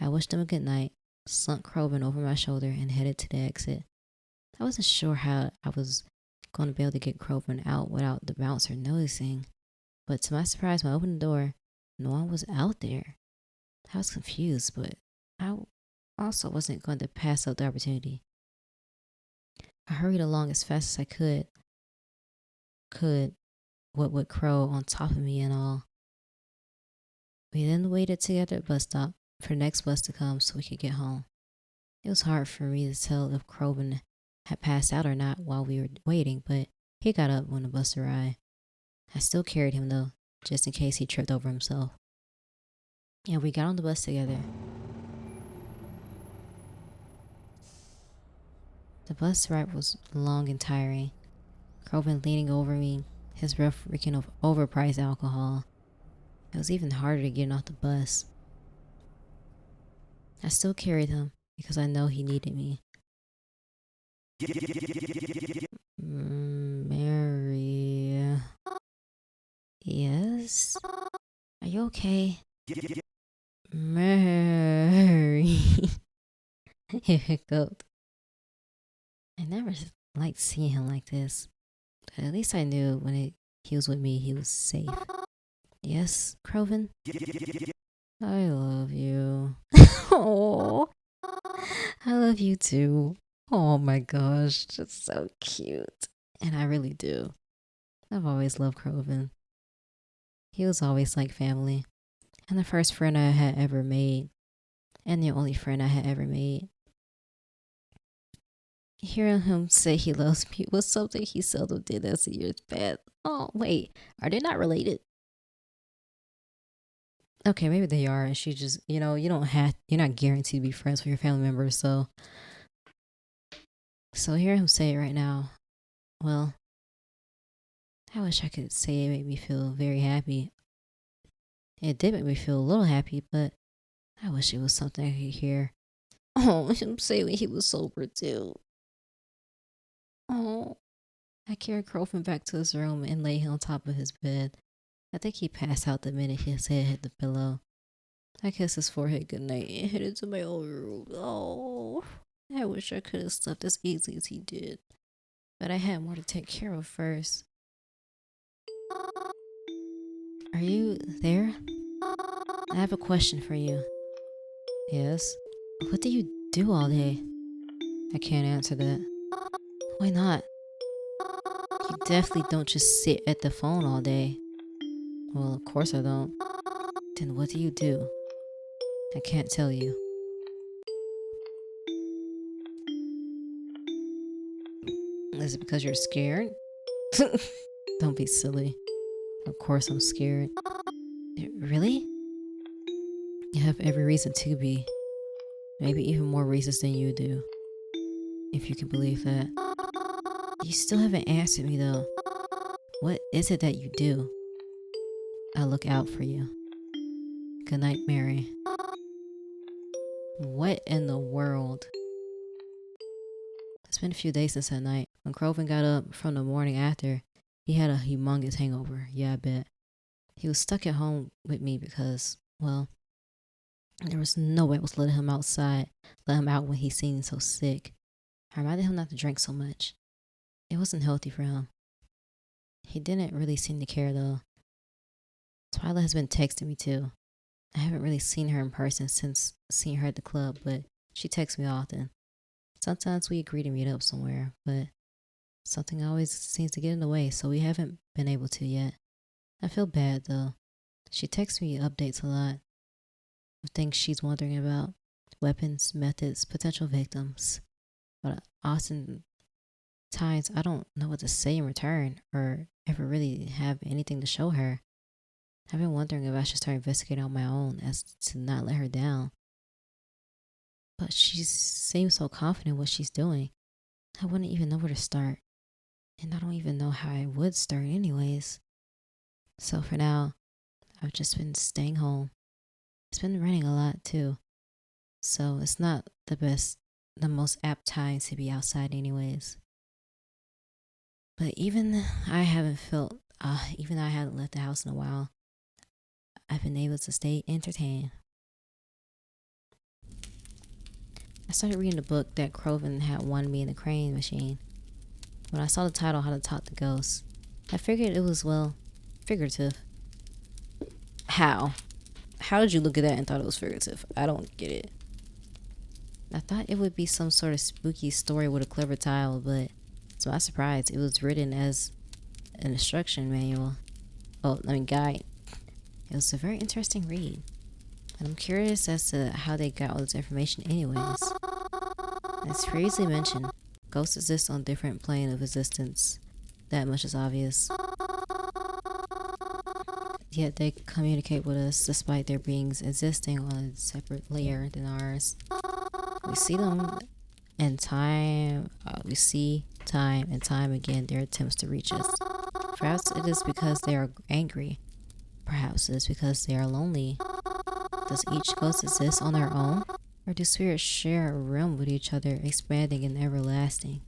I wished them a good night, slunk Crowven over my shoulder, and headed to the exit. I wasn't sure how I was going to be able to get Crowven out without the bouncer noticing, but to my surprise, when I opened the door, no one was out there. I was confused, but I also wasn't going to pass up the opportunity. I hurried along as fast as I could, what with Crow on top of me and all. We then waited together at the bus stop for the next bus to come so we could get home. It was hard for me to tell if Crowven had passed out or not while we were waiting, but he got up when the bus arrived. I still carried him though, just in case he tripped over himself. And we got on the bus together. The bus ride was long and tiring. Crowven leaning over me, his breath reeking of overpriced alcohol. It was even harder to get off the bus. I still carried him because I know he needed me. Mary. Yes? Are you okay? Mary. He hiccuped. I never liked seeing him like this. But at least I knew when he was with me, he was safe. Yes, Crowven? I love you. Oh, I love you too. Oh my gosh, that's so cute. And I really do. I've always loved Crowven. He was always like family. And the first friend I had ever made. And the only friend I had ever made. Hearing him say he loves me was something he seldom did as the years passed. Oh, wait. Are they not related? Okay, maybe they are. And she just, you're not guaranteed to be friends with your family members. So hearing him say it right now, well, I wish I could say it made me feel very happy. It did make me feel a little happy, but I wish it was something I could hear. Oh, him say when he was sober too. Oh, I carried Crowven back to his room and laid him on top of his bed. I think he passed out the minute his head hit the pillow. I kissed his forehead goodnight and headed to my own room. Oh, I wish I could have slept as easily as he did. But I had more to take care of first. Are you there? I have a question for you. Yes? What do you do all day? I can't answer that. Why not? You definitely don't just sit at the phone all day. Well, of course I don't. Then what do you do? I can't tell you. Is it because you're scared? Don't be silly. Of course I'm scared. Really? You have every reason to be. Maybe even more reasons than you do. If you can believe that. You still haven't answered me though. What is it that you do? I look out for you. Good night, Mary. What in the world? It's been a few days since that night. When Crowven got up from the morning after, he had a humongous hangover. Yeah, I bet. He was stuck at home with me because, well, there was no way I was letting him outside, let him out when he seemed so sick. I reminded him not to drink so much. It wasn't healthy for him. He didn't really seem to care though. Twyla has been texting me too. I haven't really seen her in person since seeing her at the club, but she texts me often. Sometimes we agree to meet up somewhere, but something always seems to get in the way, so we haven't been able to yet. I feel bad though. She texts me updates a lot of things she's wondering about. Weapons, methods, potential victims. But often times I don't know what to say in return or ever really have anything to show her. I've been wondering if I should start investigating on my own as to not let her down. but she seems so confident what she's doing. I wouldn't even know where to start. And I don't even know how I would start anyways. So for now, I've just been staying home. It's been raining a lot too. So it's not the most apt time to be outside anyways. But even I haven't felt, even though I haven't left the house in a while, I've been able to stay entertained. I started reading the book that Crowven had won me in the crane machine. When I saw the title, How to Talk to Ghosts, I figured it was, well, figurative. How? How did you look at that and thought it was figurative? I don't get it. I thought it would be some sort of spooky story with a clever title, but to my surprise, it was written as an instruction manual. Guide. It was a very interesting read. And I'm curious as to how they got all this information anyways. As previously mentioned, ghosts exist on different planes of existence. That much is obvious. Yet they communicate with us despite their beings existing on a separate layer than ours. We see them and time and time again their attempts to reach us. Perhaps it is because they are angry. Perhaps it is because they are lonely. Does each ghost exist on their own? Or do spirits share a realm with each other, expanding and everlasting?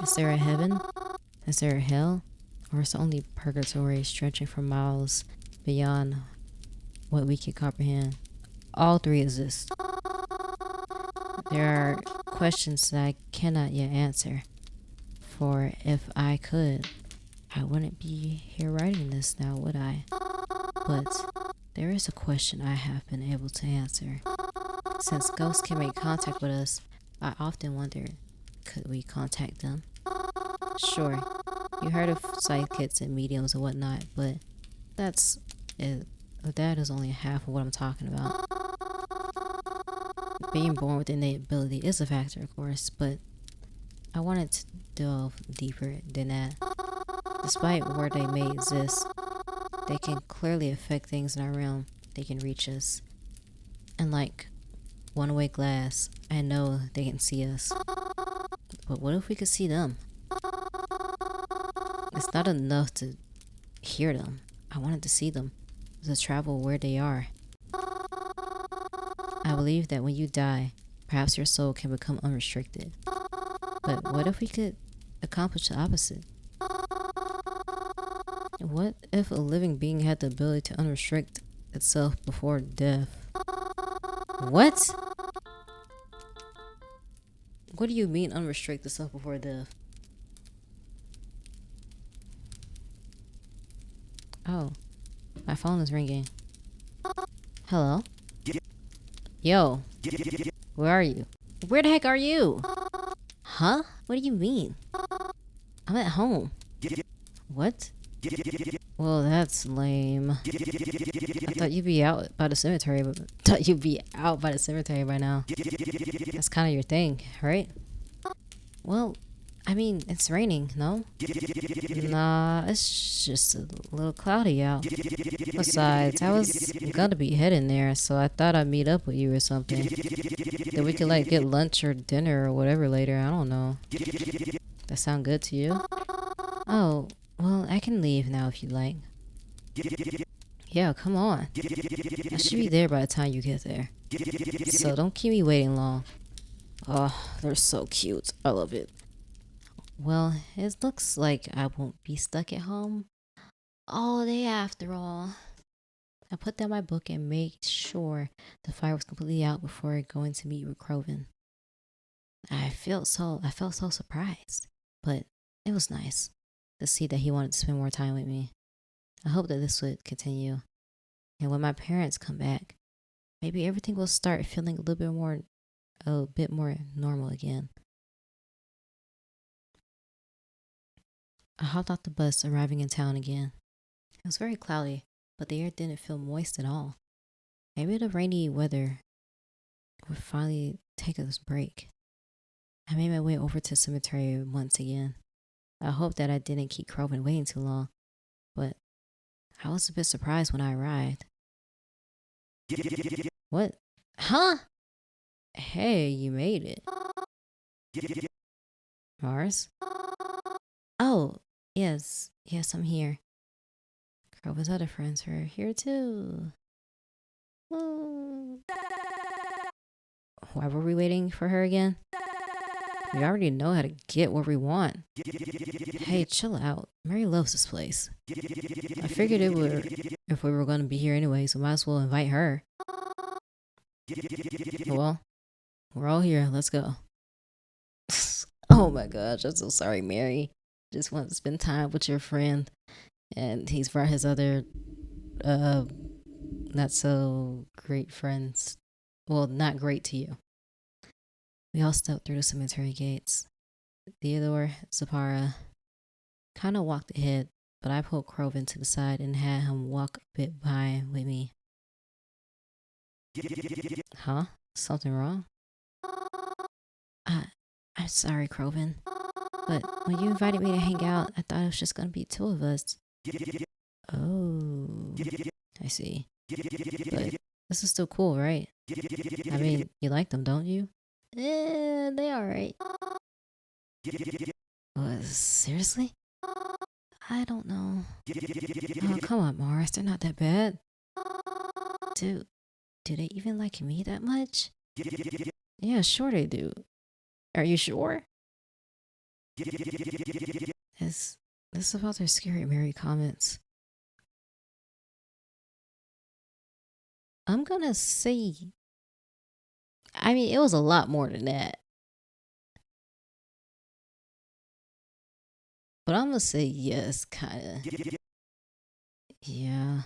Is there a heaven? Is there a hell? Or is it only purgatory stretching for miles beyond what we can comprehend? All three exist. There are questions that I cannot yet answer. For if I could, I wouldn't be here writing this now, would I? But there is a question I have been able to answer. Since ghosts can make contact with us, I often wonder, could we contact them? Sure, you heard of psychics and mediums and whatnot, but that's it. That is only half of what I'm talking about. Being born with innate ability is a factor, of course, but I wanted to delve deeper than that. Despite where they may exist, they can clearly affect things in our realm. They can reach us. And like one-way glass, I know they can see us. But what if we could see them? It's not enough to hear them. I wanted to see them, to travel where they are. I believe that when you die, perhaps your soul can become unrestricted. But what if we could accomplish the opposite? What if a living being had the ability to unrestrict itself before death? What? What do you mean unrestrict itself before death? Oh, my phone is ringing. Hello? Yo, where are you? Where the heck are you? Huh? What do you mean? I'm at home. What? Well, that's lame. I thought you'd be out by the cemetery, by now. That's kind of your thing, right? Well, I mean, it's raining, no? Nah, it's just a little cloudy out. Besides, I was gonna be heading there, so I thought I'd meet up with you or something. Then we could like get lunch or dinner or whatever later, I don't know. That sound good to you? Oh, well, I can leave now if you like. Yeah, come on. I should be there by the time you get there. So don't keep me waiting long. Oh, they're so cute. I love it. Well, it looks like I won't be stuck at home all day after all. I put down my book and made sure the fire was completely out before going to meet with Crowven. I felt so surprised, but it was nice to see that he wanted to spend more time with me. I hope that this would continue. And when my parents come back, maybe everything will start feeling a bit more normal again. I hopped off the bus, arriving in town again. It was very cloudy, but the air didn't feel moist at all. Maybe the rainy weather would finally take us a break. I made my way over to the cemetery once again. I hope that I didn't keep Crowven waiting too long, but I was a bit surprised when I arrived. What? Huh? Hey, you made it. Mars? Oh, yes. Yes, I'm here. Crowven's other friends are here too. Woo. Why were we waiting for her again? We already know how to get what we want. Hey, chill out. Mary loves this place. I figured if we were going to be here anyways, we might as well invite her. Well, we're all here. Let's go. Oh my gosh, I'm so sorry, Mary. Just want to spend time with your friend. And he's brought his other, not so great friends. Well, not great to you. We all stepped through the cemetery gates. Theodore, Zapara, kind of walked ahead, but I pulled Crowven to the side and had him walk a bit behind with me. Huh? Something wrong? I'm sorry, Crowven. But when you invited me to hang out, I thought it was just gonna be two of us. Oh, I see. But this is still cool, right? I mean, you like them, don't you? They alright. What, seriously? I don't know. Oh, come on, Mars. They're not that bad. Do they even like me that much? Yeah, sure they do. Are you sure? Is this about their scary Mary comments? I'm gonna say... I mean, it was a lot more than that. But I'm gonna say yes, kinda. Yeah,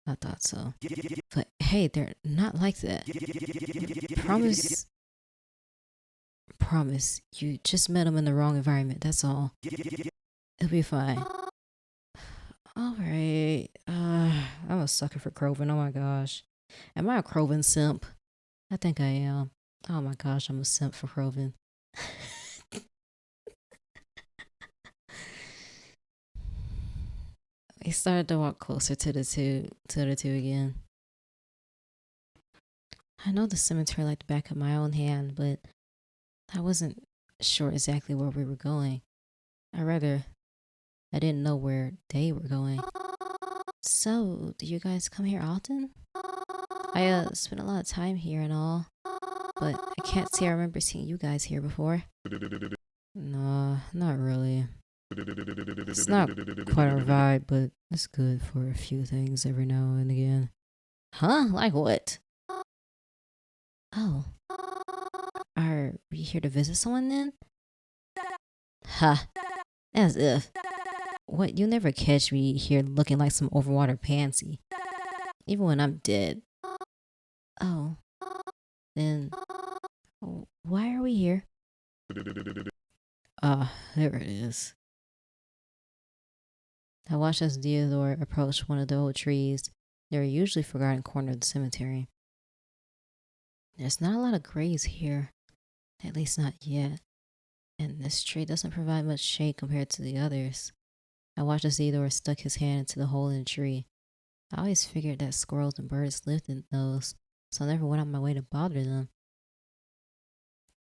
I thought so. But hey, they're not like that. Promise. You just met them in the wrong environment, that's all. It'll be fine. Alright. I'm a sucker for Crowven, oh my gosh. Am I a Crowven simp? I think I am. Oh my gosh, I'm a simp for Crowven. We started to walk closer to the two again. I know the cemetery like the back of my own hand, but I wasn't sure exactly where we were going. I didn't know where they were going. So, do you guys come here often? I spent a lot of time here and all, but I can't say I remember seeing you guys here before. No, not really. It's not quite our vibe, but it's good for a few things every now and again. Huh? Like what? Oh. Are we here to visit someone then? Ha. As if. What, you'll never catch me here looking like some overwater pansy. Even when I'm dead. Oh. Then, why are we here? There it is. I watched as Theodore approached one of the old trees. They were usually forgotten corner of the cemetery. There's not a lot of graves here. At least not yet. And this tree doesn't provide much shade compared to the others. I watched as Theodore stuck his hand into the hole in the tree. I always figured that squirrels and birds lived in those, so I never went out my way to bother them.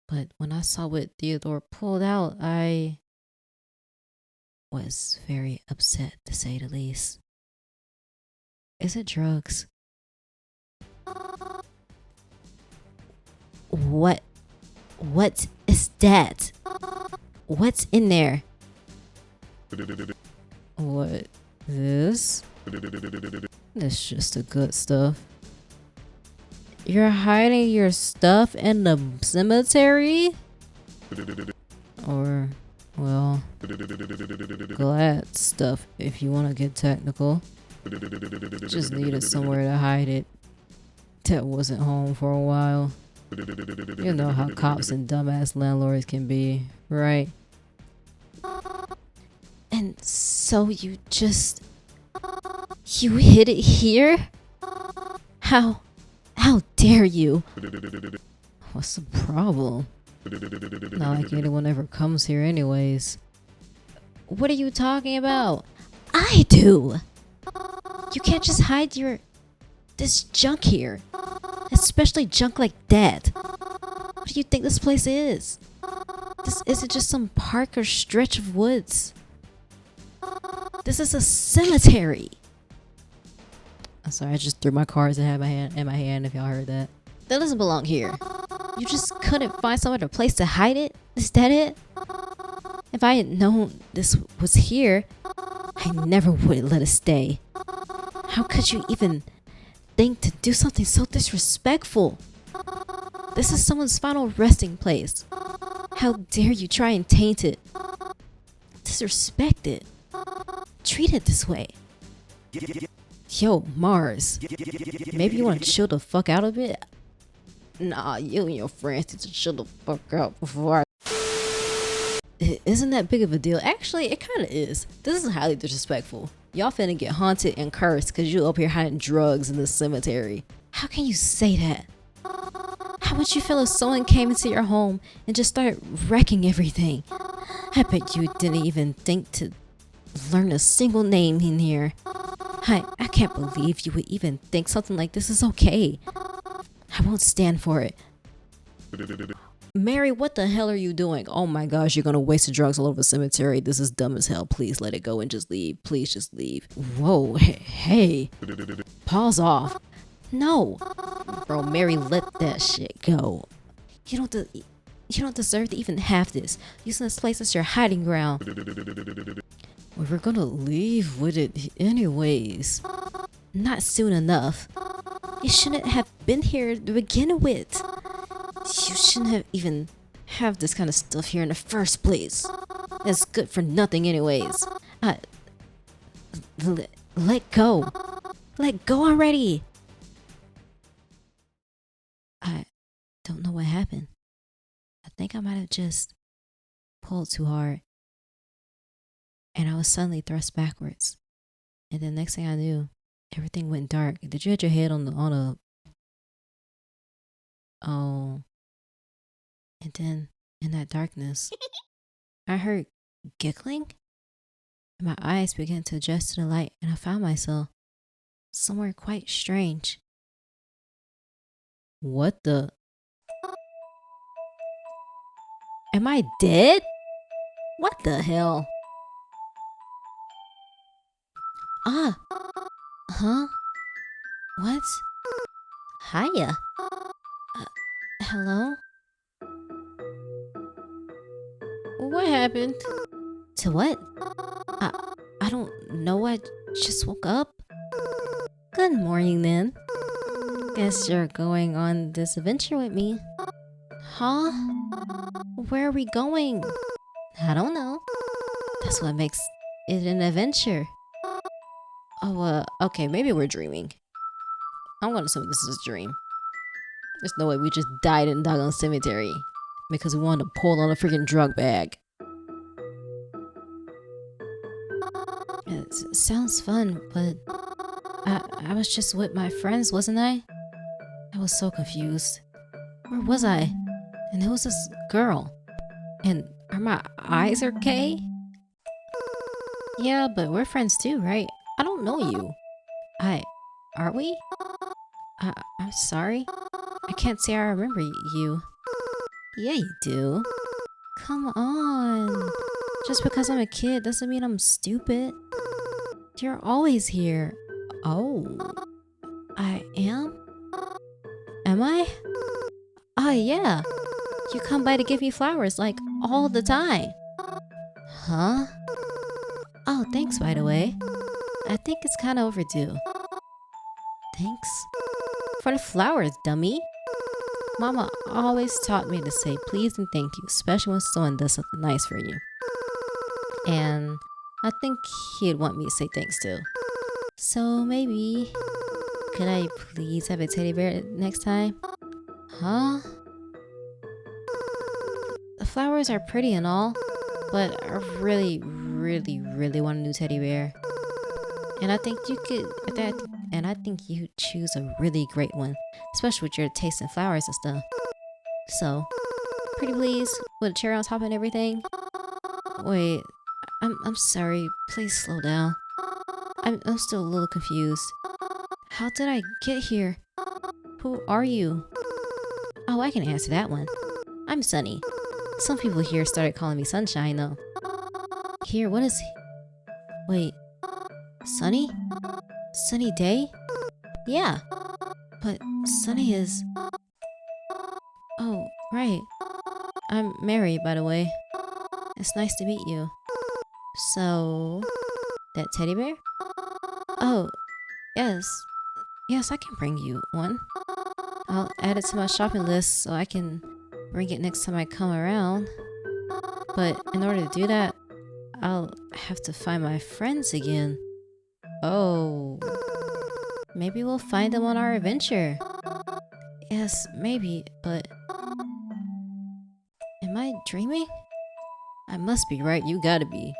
But when I saw what Theodore pulled out, I was very upset, to say the least. Is it drugs? What is that? What's in there? What? This? That's just the good stuff. You're hiding your stuff in the cemetery? Or, well, glad stuff if you want to get technical. Just needed somewhere to hide it that wasn't home for a while. You know how cops and dumbass landlords can be, right? And so you hid it here? How dare you? What's the problem? Not like anyone ever comes here anyways. What are you talking about? I do! You can't just hide your... There's junk here. Especially junk like that. What do you think this place is? This isn't just some park or stretch of woods. This is a cemetery. I'm sorry, I just threw my cards and had in my hand if y'all heard that. That doesn't belong here. You just couldn't find some other place to hide it? Is that it? If I had known this was here, I never would let it stay. How could you even think to do something so disrespectful? This is someone's final resting place. How dare you try and taint it? Disrespect it. Treat it this way. Yo, Mars. Maybe you want to chill the fuck out a bit? Nah, you and your friends need to chill the fuck out before It isn't that big of a deal. Actually, it kind of is. This is highly disrespectful. Y'all finna get haunted and cursed because you up here hiding drugs in the cemetery. How can you say that? How would you feel if someone came into your home and just started wrecking everything? I bet you didn't even think to learn a single name in here. I can't believe you would even think something like this is okay. I won't stand for it. Mary, what the hell are you doing? Oh my gosh, you're gonna waste the drugs all over the cemetery. This is dumb as hell. Please let it go and just leave. Please just leave. Whoa, hey. Pause off. No. Bro, Mary, let that shit go. You don't deserve to even have this. Using this place as your hiding ground. We were gonna leave with it anyways. Not soon enough. You shouldn't have been here to begin with. You shouldn't have even have this kind of stuff here in the first place. It's good for nothing anyways. Let go. Let go already. I don't know what happened. I think I might have just pulled too hard. And I was suddenly thrust backwards. And the next thing I knew, everything went dark. Did you hit your head on a... Oh. And then, in that darkness, I heard giggling. And my eyes began to adjust to the light, and I found myself somewhere quite strange. What the... Am I dead? What the hell? Ah. Huh? What? Hiya. Hello? What happened? To what? I don't know. I just woke up. Good morning then. Guess you're going on this adventure with me. Huh? Where are we going? I don't know. That's what makes it an adventure. Oh, okay, maybe we're dreaming. I'm gonna assume this is a dream. There's no way we just died in the doggone cemetery because we wanted to pull on a freaking drug bag. It sounds fun, but I was just with my friends, wasn't I? I was so confused. Where was I? And who was this girl? And are my eyes okay? Yeah, but we're friends too, right? I don't know you. Are we? I'm sorry. I can't say I remember you. Yeah, you do. Come on. Just because I'm a kid doesn't mean I'm stupid. You're always here. Oh. I am? Am I? Oh, yeah. You come by to give me flowers, like, all the time. Huh? Oh, thanks, by the way. I think it's kind of overdue. Thanks? For the flowers, dummy. Mama always taught me to say please and thank you, especially when someone does something nice for you. And I think he'd want me to say thanks too. So maybe, could I please have a teddy bear next time? Huh? The flowers are pretty and all, but I really want a new teddy bear. And I think you choose a really great one, especially with your taste in flowers and stuff. So, pretty please, with a cherry on top and everything. Wait, I'm sorry. Please slow down. I'm still a little confused. How did I get here? Who are you? Oh, I can answer that one. I'm Sunny. Some people here started calling me Sunshine, though. Here, what is... Wait, Sunny? Sunny Day? Yeah, but Sunny is... Oh, right. I'm Mary, by the way. It's nice to meet you. So... That teddy bear? Oh, yes. Yes, I can bring you one. I'll add it to my shopping list so I can bring it next time I come around. But in order to do that, I'll have to find my friends again. Oh, maybe we'll find them on our adventure. Yes, maybe, but... Am I dreaming? I must be right, you gotta be.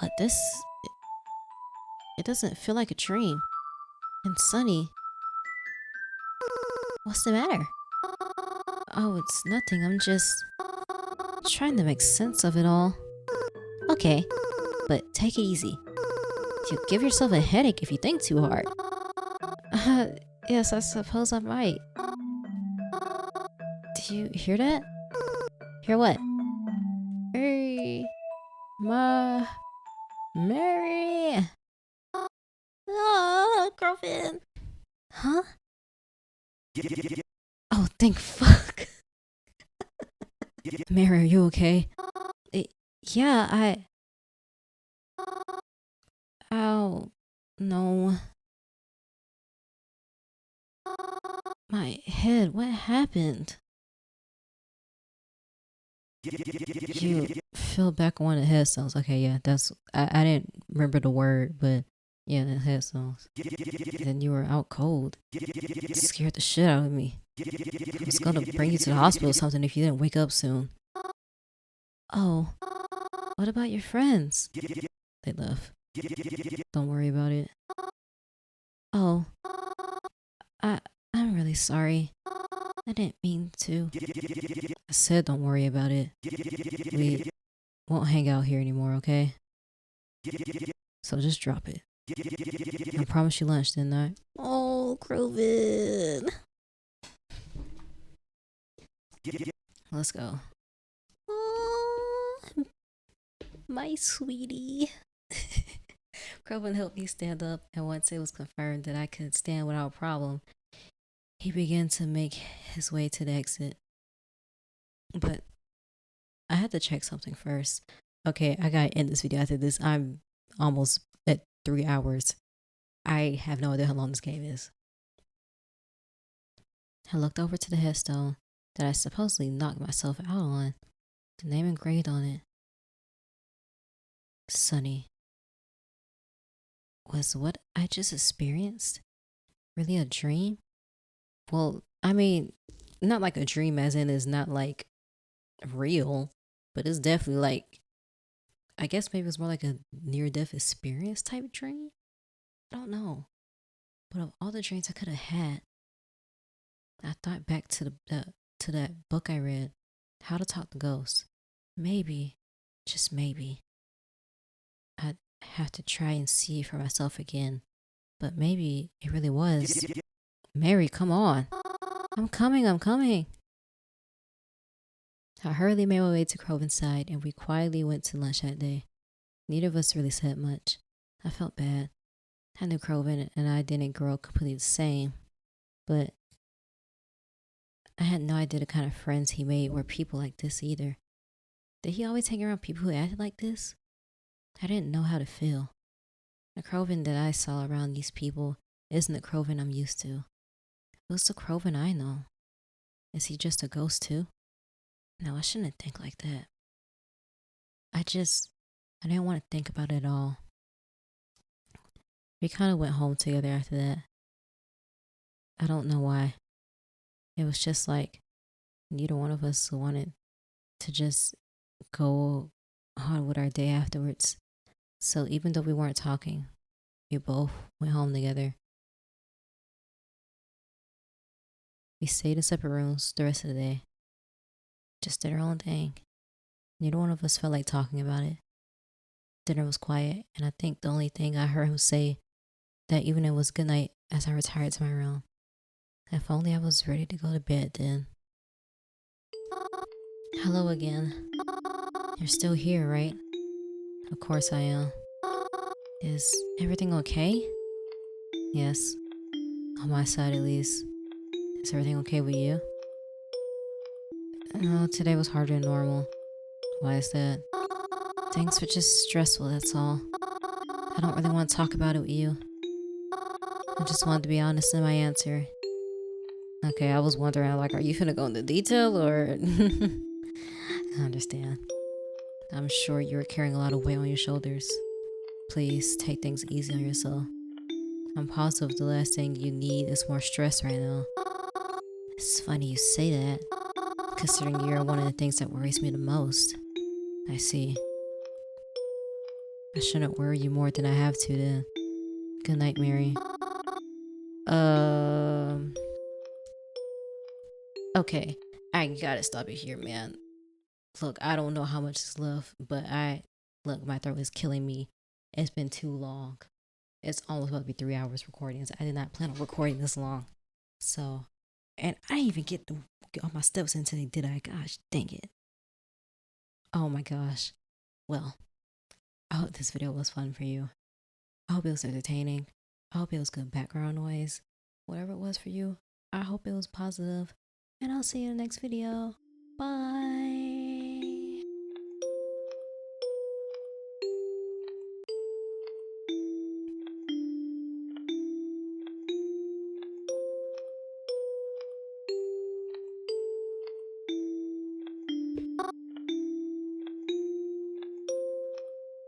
But this... It doesn't feel like a dream. And Sunny... What's the matter? Oh, it's nothing, I'm just... trying to make sense of it all. Okay, but take it easy. You'll give yourself a headache if you think too hard. Yes, I suppose I might. Do you hear that? Hear what? Hey, my Mary. Ah, Crowven. Huh? Oh, thank fuck. Mary, are you okay? Yeah, Ow. No. My head, what happened? You fell back on the headstones. Okay, yeah, that's... I didn't remember the word, but yeah, the headstones. Then you were out cold. It scared the shit out of me. I was gonna bring you to the hospital or something if you didn't wake up soon. Oh, what about your friends? They left. Don't worry about it. Oh, I'm really sorry. I didn't mean to. I said don't worry about it. We won't hang out here anymore, okay? So just drop it. I promised you lunch, didn't I? Oh, Crowven. Let's go. Oh, my sweetie. Crowven helped me stand up, and once it was confirmed that I could stand without problem, he began to make his way to the exit. But I had to check something first. Okay, I gotta end this video after this. I'm almost at 3 hours. I have no idea how long this game is. I looked over to the headstone that I supposedly knocked myself out on. The name engraved on it. Sunny. Was what I just experienced really a dream? Well, I mean, not like a dream as in it's not like real, but it's definitely like, I guess maybe it's more like a near-death experience type dream? I don't know. But of all the dreams I could have had, I thought back to to that book I read, How to Talk to Ghosts. Maybe, just maybe, I'd have to try and see for myself again. But maybe it really was. Mary, come on. I'm coming. I hurriedly made my way to Crowven's side, and we quietly went to lunch that day. Neither of us really said much. I felt bad. I knew Crowven and I didn't grow up completely the same, but I had no idea the kind of friends he made were people like this either. Did he always hang around people who acted like this? I didn't know how to feel. The Crowven that I saw around these people isn't the Crowven I'm used to. Who's the Crowven I know? Is he just a ghost too? No, I shouldn't think like that. I didn't want to think about it at all. We kind of went home together after that. I don't know why. It was just like neither one of us wanted to just go on with our day afterwards. So even though we weren't talking, we both went home together. We stayed in separate rooms the rest of the day. Just did our own thing. Neither one of us felt like talking about it. Dinner was quiet, and I think the only thing I heard him say That evening was good night as I retired to my room. If only I was ready to go to bed then. Hello again. You're still here, right? Of course I am. Is everything okay? Yes. On my side at least. Is everything okay with you? No, today was harder than normal. Why is that? Things were just stressful, that's all. I don't really want to talk about it with you. I just wanted to be honest in my answer. Okay, I was wondering, like, are you finna go into detail or... I understand. I'm sure you're carrying a lot of weight on your shoulders. Please take things easy on yourself. I'm positive the last thing you need is more stress right now. It's funny you say that, considering you're one of the things that worries me the most. I see. I shouldn't worry you more than I have to then. Good night, Mary. Okay. I gotta stop it here, man. Look, I don't know how much is left, but look, my throat is killing me. It's been too long. It's almost about to be 3 hours recording. So I did not plan on recording this long. So, and I didn't even get all my steps in today, did I? Gosh, dang it. Oh my gosh. Well, I hope this video was fun for you. I hope it was entertaining. I hope it was good background noise. Whatever it was for you, I hope it was positive. And I'll see you in the next video. Bye.